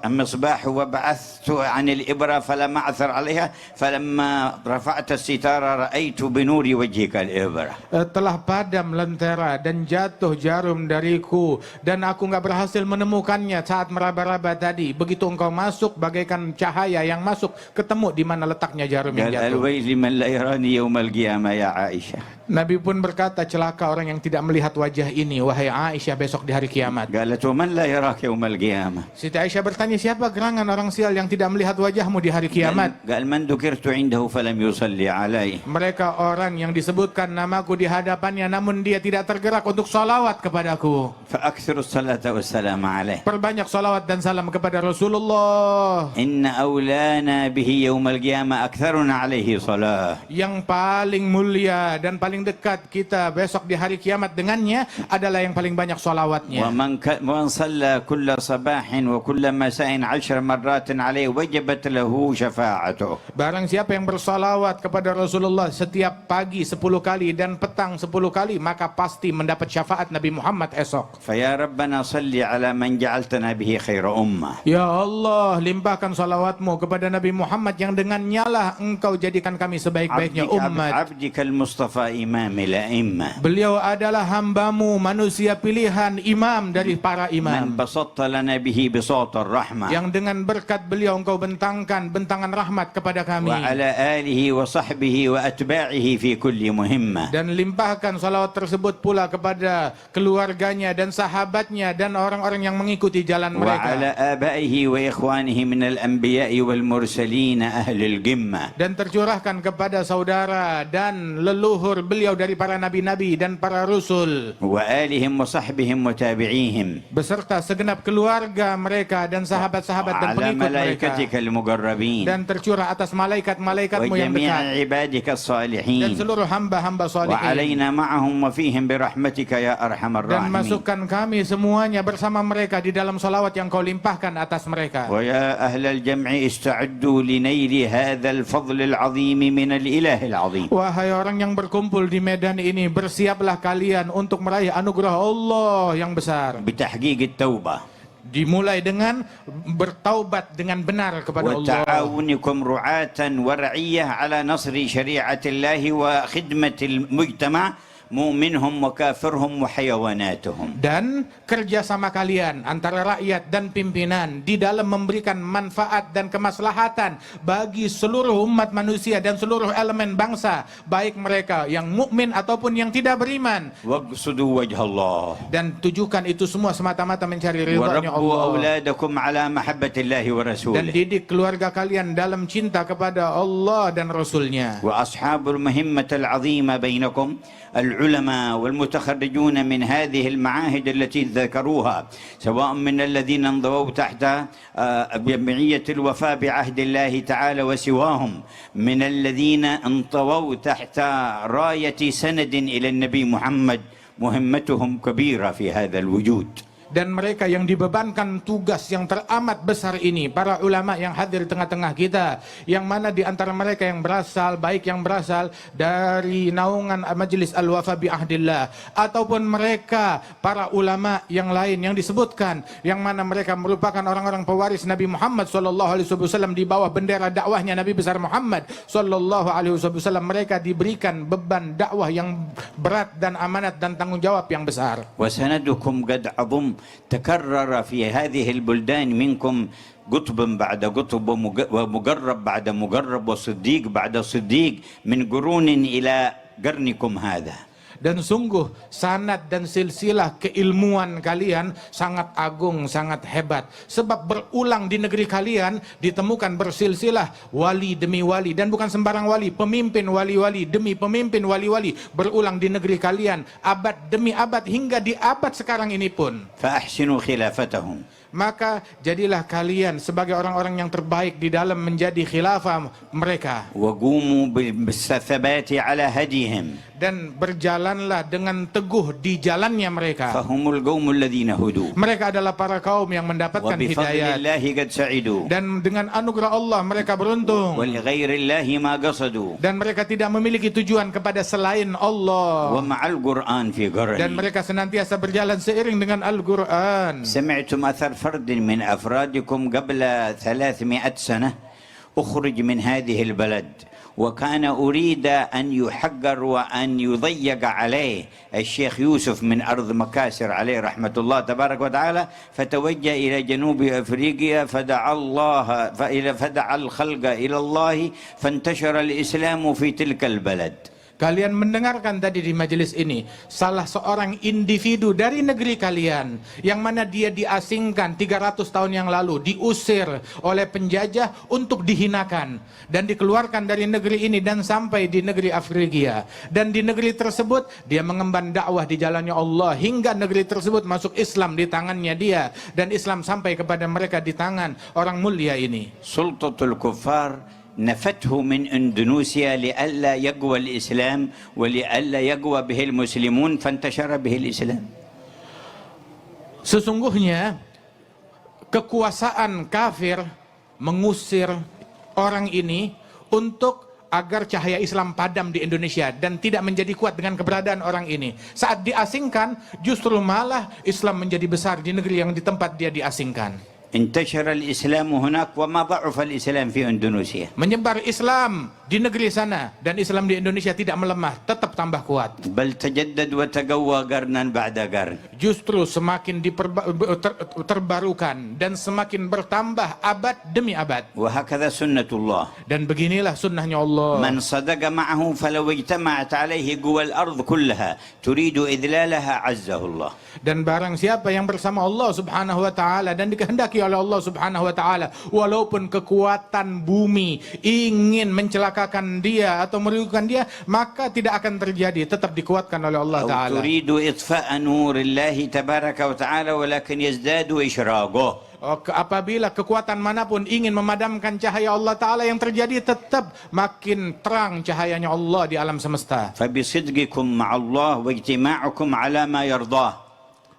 المصباح وبعثت عن الإبرة فلم أعثر عليها فلما رفعت الستارة رأيت بنور وجهك الإبرة. Telah padam lentera dan jatuh jarum dariku dan aku nggak berhasil menemukannya saat meraba-raba tadi. Begitu engkau masuk bagaikan cahaya yang masuk, ketemu di mana letaknya jarum yang قال jatuh. الويل من لا يراني يوم القيامة يا عائشة. Nabi pun berkata, celaka orang yang tidak melihat wajah ini, wahai Aisyah, besok di hari kiamat. قالت ومن لا يراك يوم القيامة. Siti Aisyah bertanya, siapa gerangan orang sial yang tidak melihat wajahmu di hari kiamat? قال من ذكرت عنده فلم يصلي عليه. Mereka orang yang disebutkan namaku di hadapannya namun dia tidak tergerak untuk salawat kepadaku. فأكثر الصلاة والسلام عليه. Perbanyak salawat dan salam kepada Rasulullah. إن أولانا به يوم القيامة أكثرنا عليه صلاة. Yang paling mulia dan paling dekat kita besok di hari kiamat dengannya adalah yang paling banyak salawatnya. ومن صلى كل صباح وكل مساء 10 مرات عليه وجبت له شفاعته. Barang siapa yang bersalawat kepada Rasulullah setiap pagi 10 kali dan petang 10 kali, maka pasti mendapat syafaat Nabi Muhammad esok. فيا ربنا صل على من جعلتنا به خير أمة. Ya Allah, limpahkan salawatmu kepada Nabi Muhammad yang dengannya lah engkau jadikan kami sebaik-baiknya umat. عبدك المصطفى إمام الأئمة. Beliau adalah hambamu, manusia pilihan, imam dari para من imam. بسطت لنا به بساط الرحمة. Yang dengan berkat beliau engkau bentangkan bentangan rahmat kepada kami. وعلى آله وصحبه وأتباعه في كل مهمة. Dan limpahkan salawat tersebut pula kepada keluarganya dan sahabatnya dan orang-orang yang mengikuti jalan mereka. وعلى آبائه وإخوانه من الأنبياء والمرسلين أهل القمة. Dan tercurahkan kepada saudara dan leluhur beliau dari para nabi-nabi dan para rasul, وآلهم وصحبهم وتابعيهم. beserta segenap keluarga mereka dan sahabat-sahabat dan وعلى pengikut mereka, ملائكتك المقربين. dan tercurah atas malaikat-malaikatmu yang وجميع dekat عبادك dan الصالحين. seluruh hamba-hamba salihin. وعلينا معهم وفيهم برحمتك يا أرحم Dan الراحمين. masukkan kami semuanya bersama mereka di dalam salawat yang kau limpahkan atas mereka. ويا أهل الجمع استعدوا لنيل هذا الفضل العظيم من الإله العظيم. Wahai orang yang berkumpul di medan ini, bersiaplah kalian untuk meraih anugerah Allah yang besar. بتحقيق التوبة Dimulai dengan bertaubat dengan benar kepada Allah. وتعاونكم رعاة ورعية على نصر شريعة الله وخدمة المجتمع مؤمنهم وكافرهم وحيواناتهم. Dan kerjasama kalian antara rakyat dan pimpinan di dalam memberikan manfaat dan kemaslahatan bagi seluruh umat manusia dan seluruh elemen bangsa, baik mereka yang mukmin ataupun yang tidak beriman. واقصدوا وجه الله. Dan tujukan itu semua semata-mata mencari ridha-Nya وربوا Allah. أولادكم على محبة الله Dan ورسوله. didik keluarga kalian dalam cinta kepada Allah dan Rasulnya. وأصحاب المهمة العظيمة بينكم العلماء والمتخرجون من هذه المعاهد التي ذكروها، سواء من الذين انضووا تحت جمعية الوفاء بعهد الله تعالى وسواهم من الذين انطووا تحت راية سند إلى النبي محمد، مهمتهم كبيرة في هذا الوجود. Dan mereka yang dibebankan tugas yang teramat besar ini, para ulama yang hadir di tengah-tengah kita, yang mana di antara mereka yang berasal, baik yang berasal dari naungan Majelis Al-Wafa bi Ahdillah, ataupun mereka para ulama yang lain yang disebutkan, yang mana mereka merupakan orang-orang pewaris Nabi Muhammad SAW di bawah bendera dakwahnya Nabi besar Muhammad SAW. Mereka diberikan beban dakwah yang berat dan amanat dan tanggung jawab yang besar. وسندكم قد عظم تكرر في هذه البلدان منكم قطب بعد قطب ومقرب بعد مقرب وصديق بعد صديق من قرون إلى قرنكم هذا. Dan sungguh sanad dan silsilah keilmuan kalian sangat agung, sangat hebat. Sebab berulang di negeri kalian ditemukan bersilsilah wali demi wali. Dan bukan sembarang wali, pemimpin wali-wali demi pemimpin wali-wali berulang di negeri kalian abad demi abad hingga di abad sekarang ini pun. فأحسنوا خلافتهم. Maka jadilah kalian sebagai orang-orang yang terbaik di dalam menjadi khilafah mereka. وقوموا بالثبات على هديهم. Dan berjalanlah dengan teguh di jalannya mereka. فهم القوم الذين هدوا. Mereka adalah para kaum yang mendapatkan وبفضل hidayat. الله قد سعدوا. Dan dengan anugerah Allah mereka beruntung. ولغير الله ما قصدوا. Dan mereka tidak memiliki tujuan kepada selain Allah. ومع القرآن في Dan قرن. mereka senantiasa berjalan seiring dengan Al-Quran. سمعتم أثر فرد من أفرادكم قبل 300 سنة أخرج من هذه البلد وكان أريد أن يحقر وأن يضيق عليه الشيخ يوسف من أرض مكاسر عليه رحمة الله تبارك وتعالى فتوجه إلى جنوب أفريقيا فدعا الخلق إلى الله فانتشر الإسلام في تلك البلد. Kalian mendengarkan tadi di majelis ini salah seorang individu dari negeri kalian yang mana dia diasingkan 300 tahun yang lalu, diusir oleh penjajah untuk dihinakan dan dikeluarkan dari negeri ini dan sampai di negeri Afrika. Dan di negeri tersebut dia mengemban dakwah di jalannya Allah hingga negeri tersebut masuk Islam di tangannya dia dan Islam sampai kepada mereka di tangan orang mulia ini. Sultatul Kuffar نفته من إندونيسيا لئلا يقوى الإسلام ولئلا يقوى به المسلمون فانتشر به الإسلام. Sesungguhnya kekuasaan kafir mengusir orang ini untuk agar cahaya Islam padam di Indonesia dan tidak menjadi kuat dengan keberadaan orang ini. Saat diasingkan justru malah Islam menjadi besar di negeri yang di tempat dia diasingkan. انتشر الإسلام هناك وما ضعف الإسلام في إندونيسيا. Menyebar Islam di negeri sana dan Islam di Indonesia tidak melemah, tetap tambah kuat. بل تجدد وتقوى قرنا بعد قرن. Justru semakin terbarukan dan semakin bertambah abad demi abad. وهكذا سنة الله. Dan beginilah sunnahnya Allah. من صدق معه فلو اجتمعت عليه قوى الأرض كلها تريد إذلالها عزه الله. Dan barang siapa yang bersama Allah Subhanahu wa taala dan dikehendaki oleh Allah Subhanahu wa taala, walaupun kekuatan bumi ingin mencelakakan dia atau merugikan dia, maka tidak akan terjadi, tetap dikuatkan oleh Allah أو taala. تريد إطفاء نور الله تبارك وتعالى ولكن يزداد إشراقه. Apabila kekuatan manapun ingin memadamkan cahaya Allah taala, yang terjadi tetap makin terang cahayanya Allah di alam semesta. فبصدقكم مع الله واجتماعكم على ما يرضاه.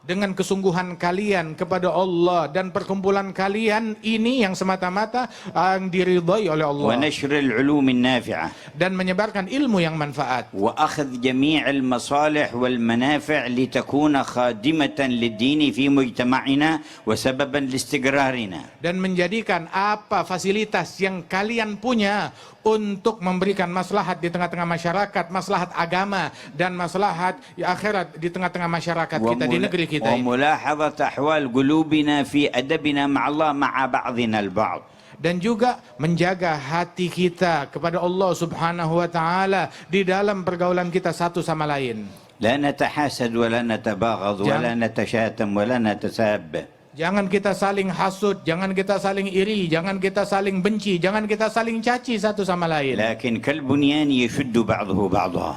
Dengan kesungguhan kalian kepada Allah dan perkumpulan kalian ini yang semata-mata yang diridhai oleh Allah, ونشر العلوم النافعة. dan menyebarkan ilmu yang manfaat, وأخذ جميع المصالح والمنافع لتكون خادمة للدين في مجتمعنا وسببا لاستقرارنا. dan menjadikan apa fasilitas yang kalian punya untuk memberikan maslahat di tengah-tengah masyarakat, maslahat agama dan maslahat akhirat di tengah-tengah masyarakat kita di negeri kita ini. وملاحظة أحوال قلوبنا في أدبنا مع الله مع بعضنا البعض. Dan juga menjaga hati kita kepada Allah Subhanahu wa taala di dalam pergaulan kita satu sama lain. لا نتحاسد ولا نتباغض ولا نتشاتم ولا نتساب. Jangan kita saling hasud, jangan kita saling iri, jangan kita saling benci, jangan kita saling caci satu sama lain. لكن كالبنيان يشد بعضه بعضا.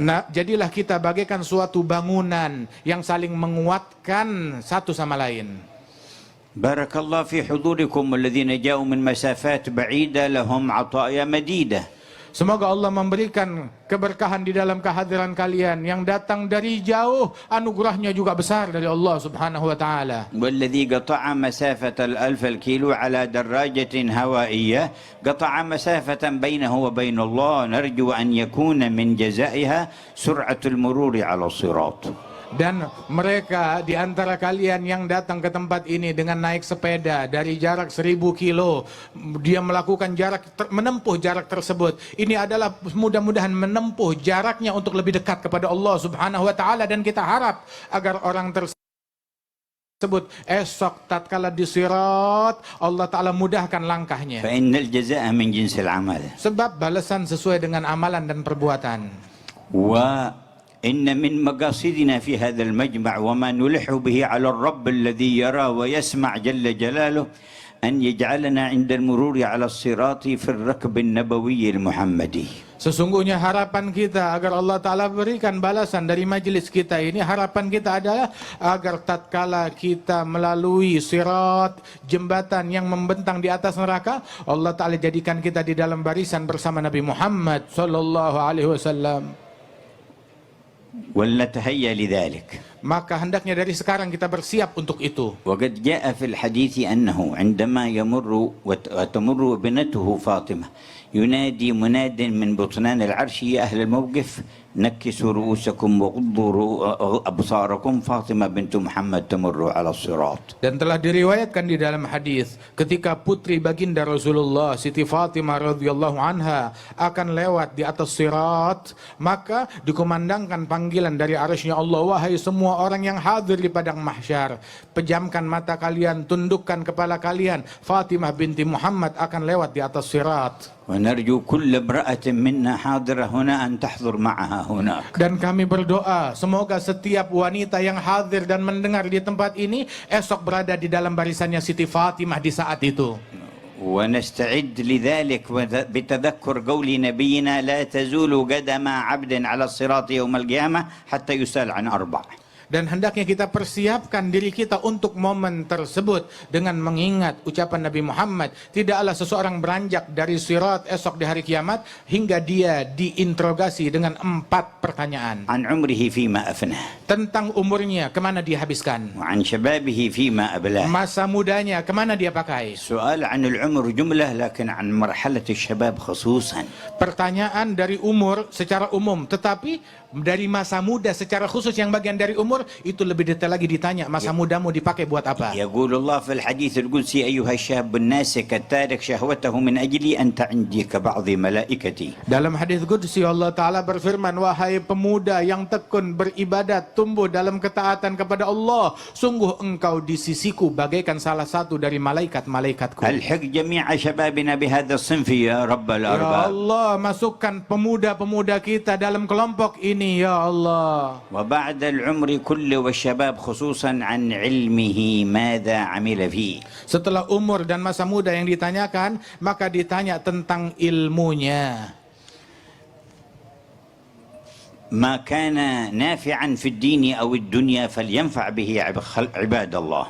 Nah, jadilah kita bagaikan suatu bangunan yang saling menguatkan satu sama lain. بارك الله في حضوركم والذين جاءوا من مسافات بعيدة لهم عطايا مديدة. Semoga Allah memberikan keberkahan di dalam kehadiran kalian. Yang datang dari jauh, anugerahnya juga besar dari Allah Subhanahu wa taala. والذي قطع مسافة 1000 الكيلو على دراجة هوائية قطع مسافة بينه وبين الله نرجو أن يكون من جزائها سرعة المرور على الصراط. Dan mereka di antara kalian yang datang ke tempat ini dengan naik sepeda dari jarak 1000 kilo, dia melakukan menempuh jarak tersebut. Ini adalah mudah-mudahan menempuh jaraknya untuk lebih dekat kepada Allah Subhanahu wa taala, dan kita harap agar orang tersebut esok tatkala di sirat Allah taala mudahkan langkahnya. فإن الجزاء من جنس العمل. Sebab balasan sesuai dengan amalan dan perbuatan. إن من مقاصدنا في هذا المجمع وما نلح به على الرب الذي يرى ويسمع جل جلاله أن يجعلنا عند المرور على الصراط في الركب النبوي المحمدي. Sesungguhnya harapan kita agar Allah Ta'ala berikan balasan dari majelis kita ini, harapan kita adalah agar tatkala kita melalui sirat, jembatan yang membentang di atas neraka, Allah Ta'ala jadikan kita di dalam barisan bersama Nabi Muhammad sallallahu alaihi wasallam. ولنتهيأ لذلك. Maka hendaknya dari sekarang kita bersiap untuk itu. وقد جاء في الحديث أنه عندما يمر وتمر ابنته فاطمة ينادي مناد من بطنان العرش: يا أهل الموقف نكسوا رؤوسكم وغضوا أبصاركم، فاطمة بنت محمد تمر على الصراط. Dan telah diriwayatkan di dalam hadis ketika putri baginda Rasulullah Siti Fatimah radhiyallahu anha akan lewat di atas sirat, maka dikumandangkan panggilan dari arsy Allah: wahai semua orang yang hadir di padang mahsyar, pejamkan mata kalian, tundukkan kepala kalian, Fatimah binti Muhammad akan lewat di atas sirat. ونرجو كل امرأة منا حاضرة هنا أن تحضر معها هناك. Dan kami berdoa semoga setiap wanita yang hadir dan mendengar di tempat ini esok berada di dalam barisannya Siti Fatimah di saat itu. ونستعد لذلك بتذكر قول نبينا: لا تزول قدم عبد على الصراط يوم القيامة حتى يسأل عن أربع. Dan hendaknya kita persiapkan diri kita untuk momen tersebut dengan mengingat ucapan Nabi Muhammad, tidaklah seseorang beranjak dari sirat esok di hari kiamat hingga dia diinterogasi dengan 4 pertanyaan. عن عمره فيما أفناه. Tentang umurnya, kemana dia habiskan. وعن شبابه فيما أبلاه. Masa mudanya, kemana dia pakai. سؤال عن العمر جملة لكن عن مرحلة الشباب خصوصا. Pertanyaan dari umur secara umum, tetapi dari masa muda secara khusus yang bagian dari umur itu lebih detail lagi ditanya, masa mudamu dipakai buat apa. يقول الله في الحديث القدسي: أيها الشاب الناسك التارك شهوته من أجلي أنت عندي كبعض ملائكتي. Dalam hadis qudsi Allah Ta'ala berfirman: wahai pemuda yang tekun beribadat, tumbuh dalam ketaatan kepada Allah, sungguh engkau di sisiku bagaikan salah satu dari malaikat-malaikatku. ألحق جميع شبابنا بهذا الصنف يا رب Ya الأرباب. Allah, masukkan pemuda-pemuda kita dalam kelompok ini ya Allah. وبعد العمر كله والشباب خصوصا عن علمه ماذا عمل فيه. Setelah umur dan masa muda yang ditanyakan, maka ditanya tentang ilmunya. ما كان نافعا في الدين أو الدنيا فلينفع به عباد الله.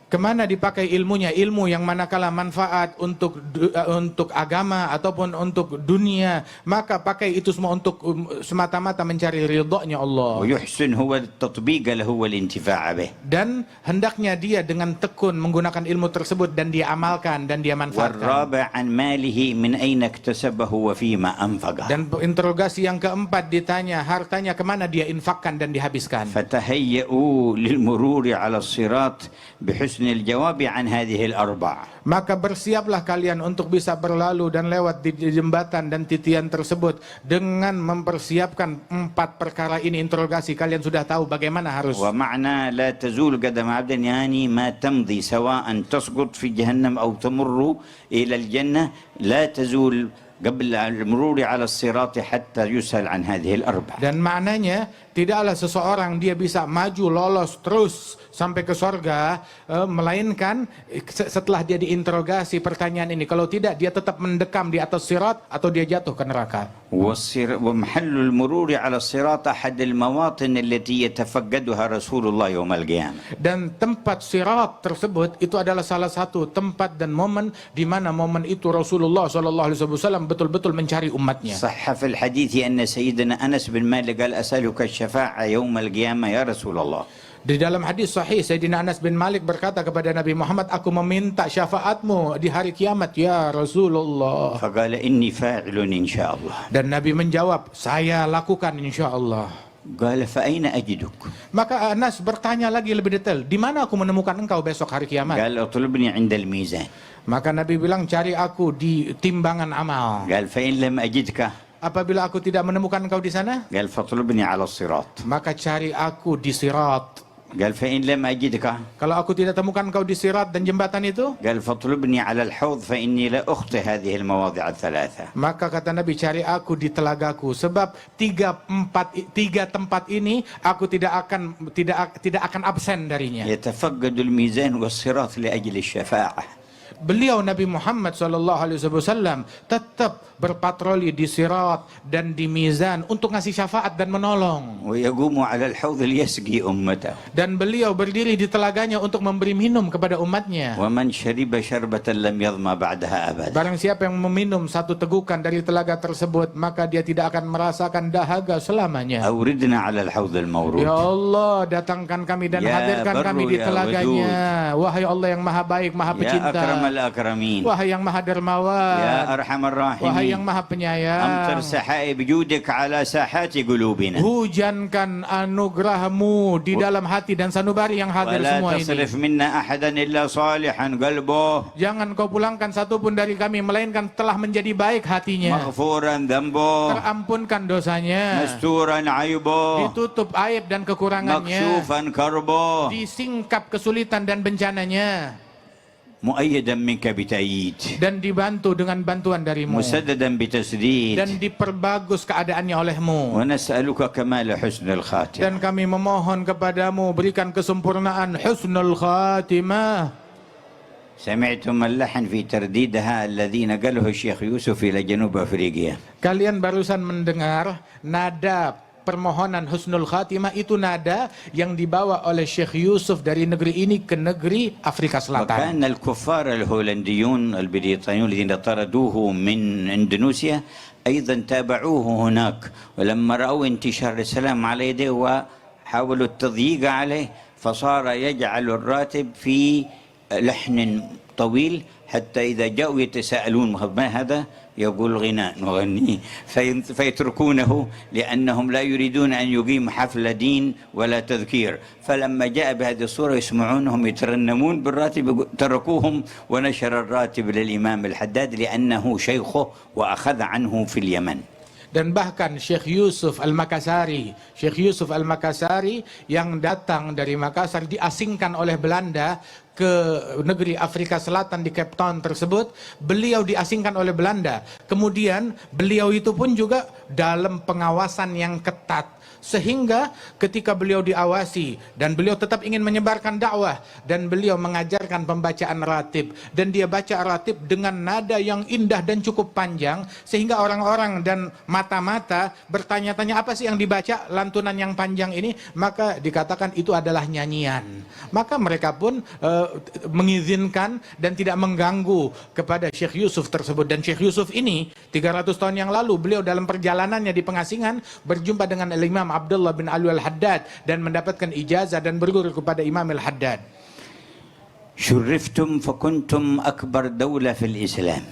Kemana dipakai ilmunya? Ilmu yang manakala manfaat untuk agama ataupun untuk dunia, maka pakai itu semua untuk semata-mata mencari ridhonya Allah. ويحسن هو التطبيق له والانتفاع به. Dan hendaknya dia dengan tekun menggunakan ilmu tersebut dan dia amalkan dan dia manfaatkan. والرابع عن ماله من أين اكتسبه وفيما أنفقه. Dan interogasi yang keempat ditanya hartanya kemana dia infakkan dan dihabiskan. فتهيئوا للمرور على الصراط بحسن الجواب عن هذه الأربع. Maka bersiaplah kalian untuk bisa berlalu dan lewat di jembatan dan titian tersebut dengan mempersiapkan 4 perkara ini. Interogasi kalian sudah tahu bagaimana harus. ومعنى لا تزول قدم عبد يعني ما تمضي سواء تسقط في جهنم أو تمر إلى الجنة لا تزول قبل المرور على الصراط حتى يسأل عن هذه الأربع. Dan maknanya tidaklah seseorang dia bisa maju lolos terus sampai ke sorga, melainkan setelah dia diinterogasi pertanyaan ini. Kalau tidak, dia tetap mendekam di atas sirat atau dia jatuh ke neraka. ومحل المرور على الصراط أحد المواطن التي يتفقدها رسول الله يوم القيامة. Dan tempat sirat tersebut itu adalah salah satu tempat dan momen di mana momen itu Rasulullah SAW betul-betul mencari umatnya. صح في الحديث أن سيدنا أنس بن مالك قال: أسألك الشفاعة يوم القيامة يا رسول الله. Di dalam hadis sahih, Sayyidina Anas bin Malik berkata kepada Nabi Muhammad, aku meminta syafaatmu di hari kiamat ya Rasulullah. فقال: إني فاعل إن شاء الله. Dan Nabi menjawab, saya lakukan insya Allah. قال: فأين أجدك؟ Maka Anas bertanya lagi lebih detail, di mana aku menemukan engkau besok hari kiamat? قال: اطلبني عند الميزان. Maka Nabi bilang, cari aku di timbangan amal. قال: فإن لم أجدك؟ Apabila aku tidak menemukan engkau di sana, قال: فاطلبني على الصراط. maka cari aku di sirat. قال فإن لم أجدك Kalau aku tidak temukan kau di sirat dan jembatan itu, قال فاطلبني على الحوض فإني لا أخطي هذه المواضع الثلاثة. maka kata Nabi, cari aku di telagaku, sebab tiga tempat ini aku tidak akan absen darinya. يتفقد الميزان والصراط لأجل الشفاعة. Beliau Nabi Muhammad SAW tetap berpatroli di sirat dan di mizan untuk ngasih syafaat dan menolong. ويقوم على الحوض ليسقي أمته. Dan beliau berdiri di telaganya untuk memberi minum kepada umatnya. ومن شرب شربة لم يظمأ بعدها أبدا. Barang siapa yang meminum satu tegukan dari telaga tersebut, maka dia tidak akan merasakan dahaga selamanya. أوردنا على الحوض المورود. Ya Allah, datangkan kami dan Ya hadirkan kami Barru, di ya telaganya. Wahai Allah yang maha baik, maha يا pecinta. أكرم الأكرمين. Wahai yang maha dermawan. يا أرحم Wahai yang الراحمين. maha penyayang. أمطر سحائب جودك على ساحات قلوبنا. Hujankan anugerahmu di dalam hati dan sanubari yang hadir ولا semua تصرف ini. منا أحدا إلا صالحا قلبه. Jangan kau pulangkan satupun dari kami, melainkan telah menjadi baik hatinya. مغفورا ذنبه. Terampunkan dosanya. مستورا عيبه. Ditutup aib dan kekurangannya. مكشوفا كربه. Disingkap kesulitan dan bencananya. مؤيدا منك بتأييد. Dan dibantu dengan bantuan darimu. مسددا بتسديد. Dan diperbagus keadaannya olehmu. ونسألك كمال حسن الخاتمة. Dan kami memohon kepadamu, berikan kesempurnaan husnul khatimah. سمعتم اللحن في ترديدها الذين قاله الشيخ يوسف إلى جنوب أفريقيا. Kalian barusan mendengar nada permohonan husnul khatimah, itu nada yang dibawa oleh Syekh Yusuf dari negeri ini ke negeri Afrika Selatan. وكان الكفار الهولنديون البريطانيون الذين طردوه من إندونيسيا أيضا تابعوه هناك، ولما رأوا انتشار السلام على يديه وحاولوا التضييق عليه فصار يجعل الراتب في لحن طويل حتى إذا جاءوا يتساءلون ما هذا يقول غناء نغنيه فيتركونه لأنهم لا يريدون أن يقيم حفل دين ولا تذكير. فلما جاء بهذه الصورة يسمعونهم يترنمون بالراتب تركوهم ونشر الراتب للإمام الحداد لأنه شيخه وأخذ عنه في اليمن. Dan bahkan Syekh Yusuf Al-Makassari yang datang dari Makassar diasingkan oleh Belanda ke negeri Afrika Selatan di Cape Town tersebut. Beliau diasingkan oleh Belanda. Kemudian beliau itu pun juga dalam pengawasan yang ketat. Sehingga ketika beliau diawasi dan beliau tetap ingin menyebarkan dakwah, dan beliau mengajarkan pembacaan ratib, dan dia baca ratib dengan nada yang indah dan cukup panjang, sehingga orang-orang dan mata-mata bertanya-tanya, apa sih yang dibaca lantunan yang panjang ini? Maka dikatakan itu adalah nyanyian. Maka mereka pun mengizinkan dan tidak mengganggu kepada Syekh Yusuf tersebut. Dan Syekh Yusuf ini 300 tahun yang lalu beliau dalam perjalanannya di pengasingan berjumpa dengan Imam Abdullah bin Ali Al-Haddad dan mendapatkan ijazah dan berguru kepada Imam Al-Haddad. شرفتم فكنتم أكبر دولة في الإسلام.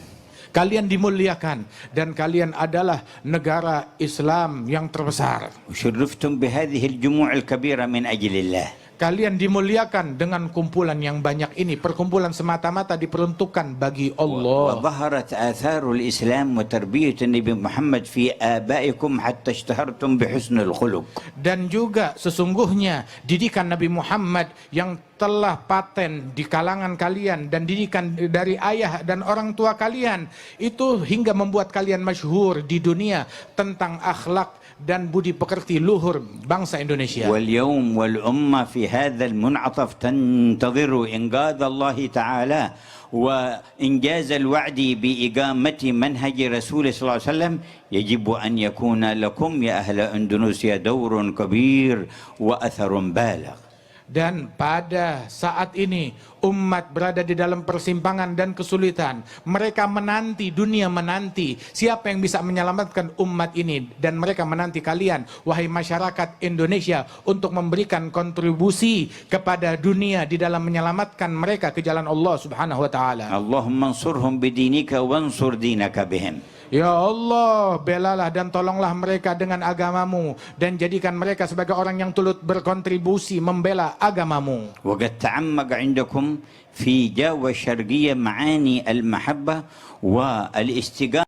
Kalian dimuliakan dan kalian adalah negara Islam yang terbesar. وشرفتم بهذه الجموع الكبيرة من أجل الله. Kalian dimuliakan dengan kumpulan yang banyak ini. Perkumpulan semata-mata diperuntukkan bagi Allah. وظهرت آثار الإسلام وتربية النبي محمد في آبائكم حتى اشتهرتم بحسن الخلق. Dan juga sesungguhnya didikan Nabi Muhammad yang telah paten di kalangan kalian dan didikan dari ayah dan orang tua kalian itu hingga membuat kalian masyhur di dunia tentang akhlak dan budi pekerti luhur bangsa Indonesia. واليوم والأمة في هذا المنعطف تنتظر إنقاذ الله تعالى وإنجاز الوعد بإقامة منهج رسول صلى الله عليه وسلم. يجب أن يكون لكم يا أهل إندونيسيا دور كبير وأثر بالغ. Dan pada saat ini umat berada di dalam persimpangan dan kesulitan. Mereka menanti, dunia menanti siapa yang bisa menyelamatkan umat ini. Dan mereka menanti kalian, wahai masyarakat Indonesia, untuk memberikan kontribusi kepada dunia di dalam menyelamatkan mereka ke jalan Allah Subhanahu wa taala. اللهم انصرهم بدينك وانصر دينك بهم. Ya Allah, belalah dan tolonglah mereka dengan agamamu, dan jadikan mereka sebagai orang yang turut berkontribusi membela agamamu. وقد تعمق عندكم في جاوة الشرقية معاني المحبة والاستقامة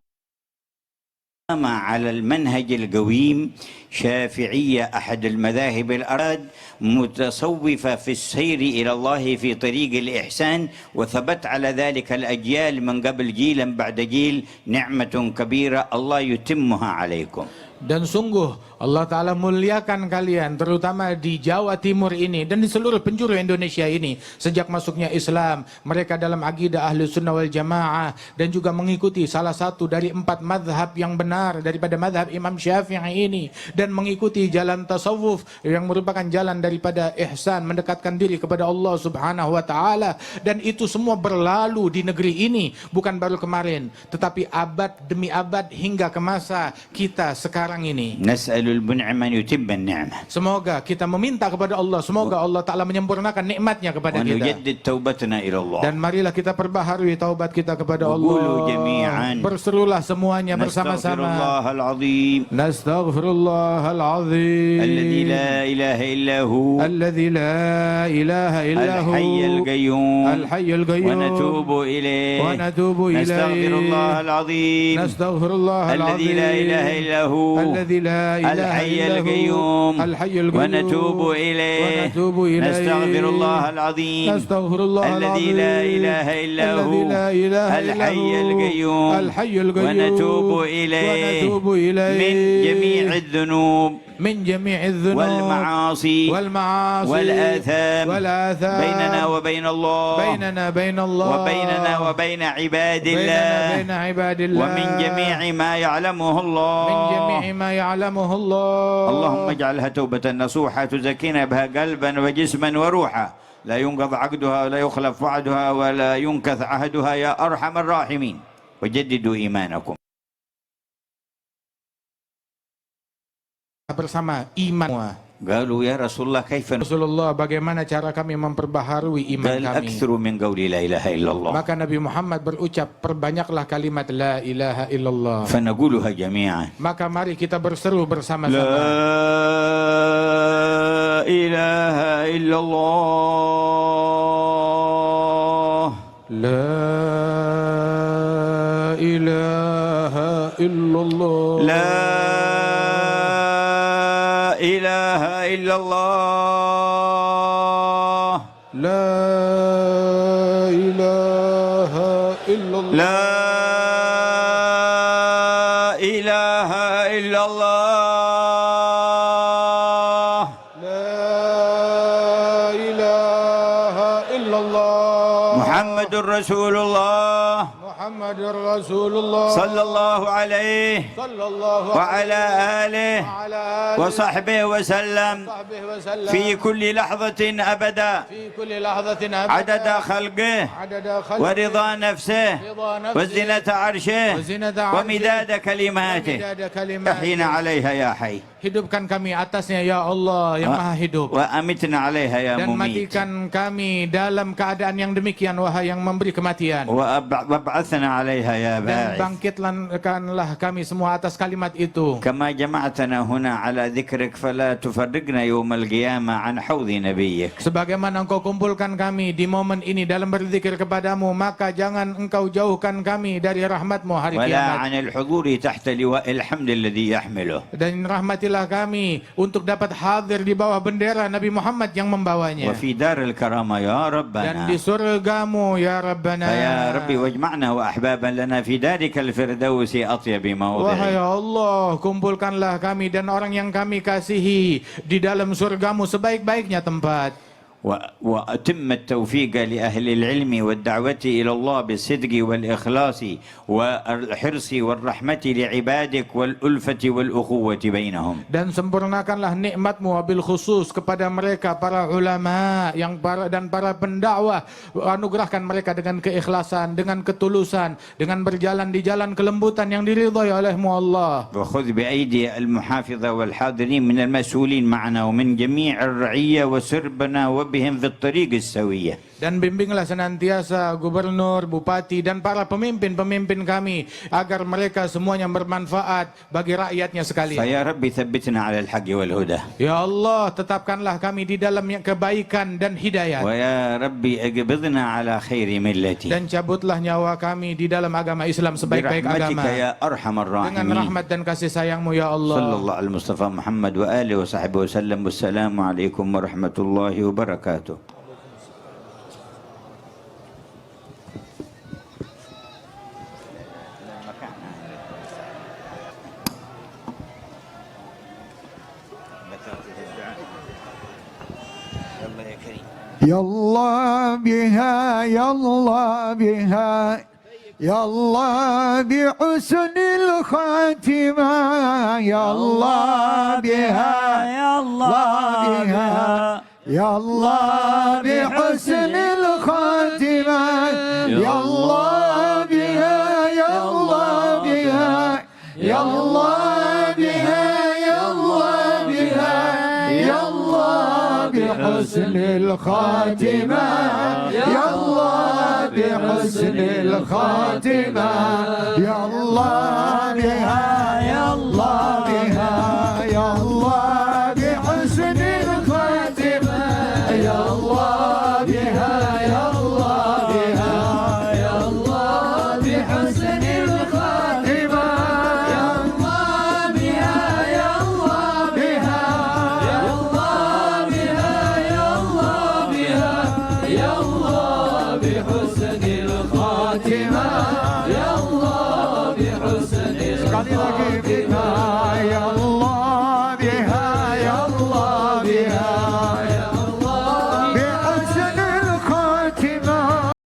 على المنهج القويم، شافعية أحد المذاهب الأراد، متصوفة في السير إلى الله في طريق الإحسان، وثبت على ذلك الأجيال من قبل جيلا بعد جيل. نعمة كبيرة الله يتمها عليكم. Dan sungguh Allah Ta'ala muliakan kalian terutama di Jawa Timur ini dan di seluruh penjuru Indonesia ini sejak masuknya Islam. Mereka dalam akidah Ahlu Sunnah wal Jamaah dan juga mengikuti salah satu dari 4 madhab yang benar daripada madhab Imam Syafi'i ini, dan mengikuti jalan tasawuf yang merupakan jalan daripada ihsan, mendekatkan diri kepada Allah Subhanahu wa Ta'ala. Dan itu semua berlalu di negeri ini bukan baru kemarin, tetapi abad demi abad hingga ke masa kita sekarang ini. نسأل المنعم أن يتم النعمة. Semoga kita meminta kepada Allah, semoga Allah Ta'ala menyempurnakan nikmatnya kepada kita. ونجدد توبتنا إلى الله. Dan marilah kita perbaharui taubat kita kepada Allah. وقولوا جميعا Berserulah semuanya نستغفر bersama-sama. الله العظيم Nastaghfirullahal azim. الذي لا إله إلا هو الذي لا إله إلا هو الحي القيوم الحي القيوم ونتوب إليه ونتوب إليه نستغفر الله العظيم نستغفر الله الذي لا إله إلا هو الذي لا إله الحي إلا هو القيوم الحي القيوم ونتوب إليه ونتوب إليه نستغفر الله العظيم نستغفر الله الذي العظيم لا إله إلا هو الذي لا إله إلا الحي هو القيوم الحي القيوم ونتوب إليه ونتوب إليه من جميع الذنوب من جميع الذنوب والمعاصي والمعاصي والآثام والآثام بيننا وبين الله بيننا بين الله وبيننا وبين عباد بيننا الله بين عباد الله ومن جميع ما يعلمه الله من جميع ما يعلمه الله اللهم اجعلها توبة نصوحة تزكينا بها قلبا وجسما وروحا، لا ينقض عقدها ولا يخلف وعدها ولا ينكث عهدها يا أرحم الراحمين. وجددوا إيمانكم. bersama iman. قالوا يا رسول الله كيف Rasulullah, bagaimana cara kami memperbaharui iman قال kami? أكثروا من قول لا إله إلا الله. Maka Nabi Muhammad berucap, perbanyaklah kalimat la ilaha illallah. فنقولها جميعا. Maka mari kita berseru bersama-sama. لا إله إلا الله. La ilaha illallah. لا إله إلا الله. La ilaha illallah. لا إله إلا الله. La ilaha illallah. محمد رسول الله محمد رسول الله صلى الله عليه صلى الله وعلى آله وعلى آله وصحبه وسلم وصحبه وسلم في كل لحظة أبدا في كل لحظة أبدا عدد خلقه عدد خلقه ورضا نفسه رضا نفسه وزنة عرشه وزنة عرشه ومداد كلماته. ومداد كلماته. أحينا عليها يا حي Hidupkan kami atasnya ya Allah yang maha hidup, وأمتنا عليها يا dan مميت matikan kami dalam keadaan yang demikian wahai yang memberi kematian, وابعثنا عليها يا dan باعث bangkitkanlah kami semua atas kalimat itu. كما جمعتنا هنا على ذكرك فلا تفرقنا يوم القيامة عن حوض نبيك. Sebagaimana engkau kumpulkan kami di momen ini dalam berzikir kepadamu, maka jangan engkau jauhkan kami dari rahmatmu hari ولا kiamat. عن الحضور تحت لواء الحمد الذي يحمله. Dan rahmatilah kami untuk dapat hadir di bawah bendera Nabi Muhammad yang membawanya. وفي دار الكرامة يا Dan ربنا. di surgamu ya Rabbana. فيا ربي واجمعنا وأحبابا لنا في دارك الفردوس أطيب Wahai موضع. Allah, kumpulkanlah kami dan orang yang kami kasihi di dalam surgamu sebaik-baiknya tempat. وأتم التوفيق لأهل العلم والدعوة إلى الله بالصدق والإخلاص والحرص والرحمة لعبادك والألفة والأخوة بينهم. Dan sempurnakanlah nikmatmu wabil khusus kepada mereka para ulama dan para pendakwah. Anugerahkan mereka dengan keikhlasan, dengan ketulusan, dengan berjalan di jalan kelembutan yang diridhai olehmu Allah. وخذ بأيدي المحافظة والحاضرين من المسؤولين معنا ومن جميع الرعية وسربنا وبهم في الطريق السوية. Dan bimbinglah senantiasa gubernur, bupati, dan para pemimpin-pemimpin kami agar mereka semuanya bermanfaat bagi rakyatnya sekalian. فيا رب ثبتنا على الحق والهدى. Ya Allah, tetapkanlah kami di dalam kebaikan dan hidayat. ويا ربي اقبضنا على خير ملتي. Dan cabutlah nyawa kami di dalam agama Islam sebaik-baik برحمتك agama. يا أرحم Dengan الراحمين. rahmat dan kasih sayangmu ya Allah. صلى الله على المصطفى محمد وآله وصحبه وسلم والسلام عليكم ورحمة الله وبركاته. يلا بها يلا بها يلا بحسن الخاتمة يلا بها يلا بها يلا بحسن الخاتمة يلا بها يلا بها يلا بها يلا بها يلا بحسن الخاتمة يلا بحسن الخاتمة يلا بها يلا بها يلا بحسن الخاتمة يلا بها يلا بها يلا بحسن الخاتمة يلا بها يلا بها يلا بها يلا بها يلا بحسن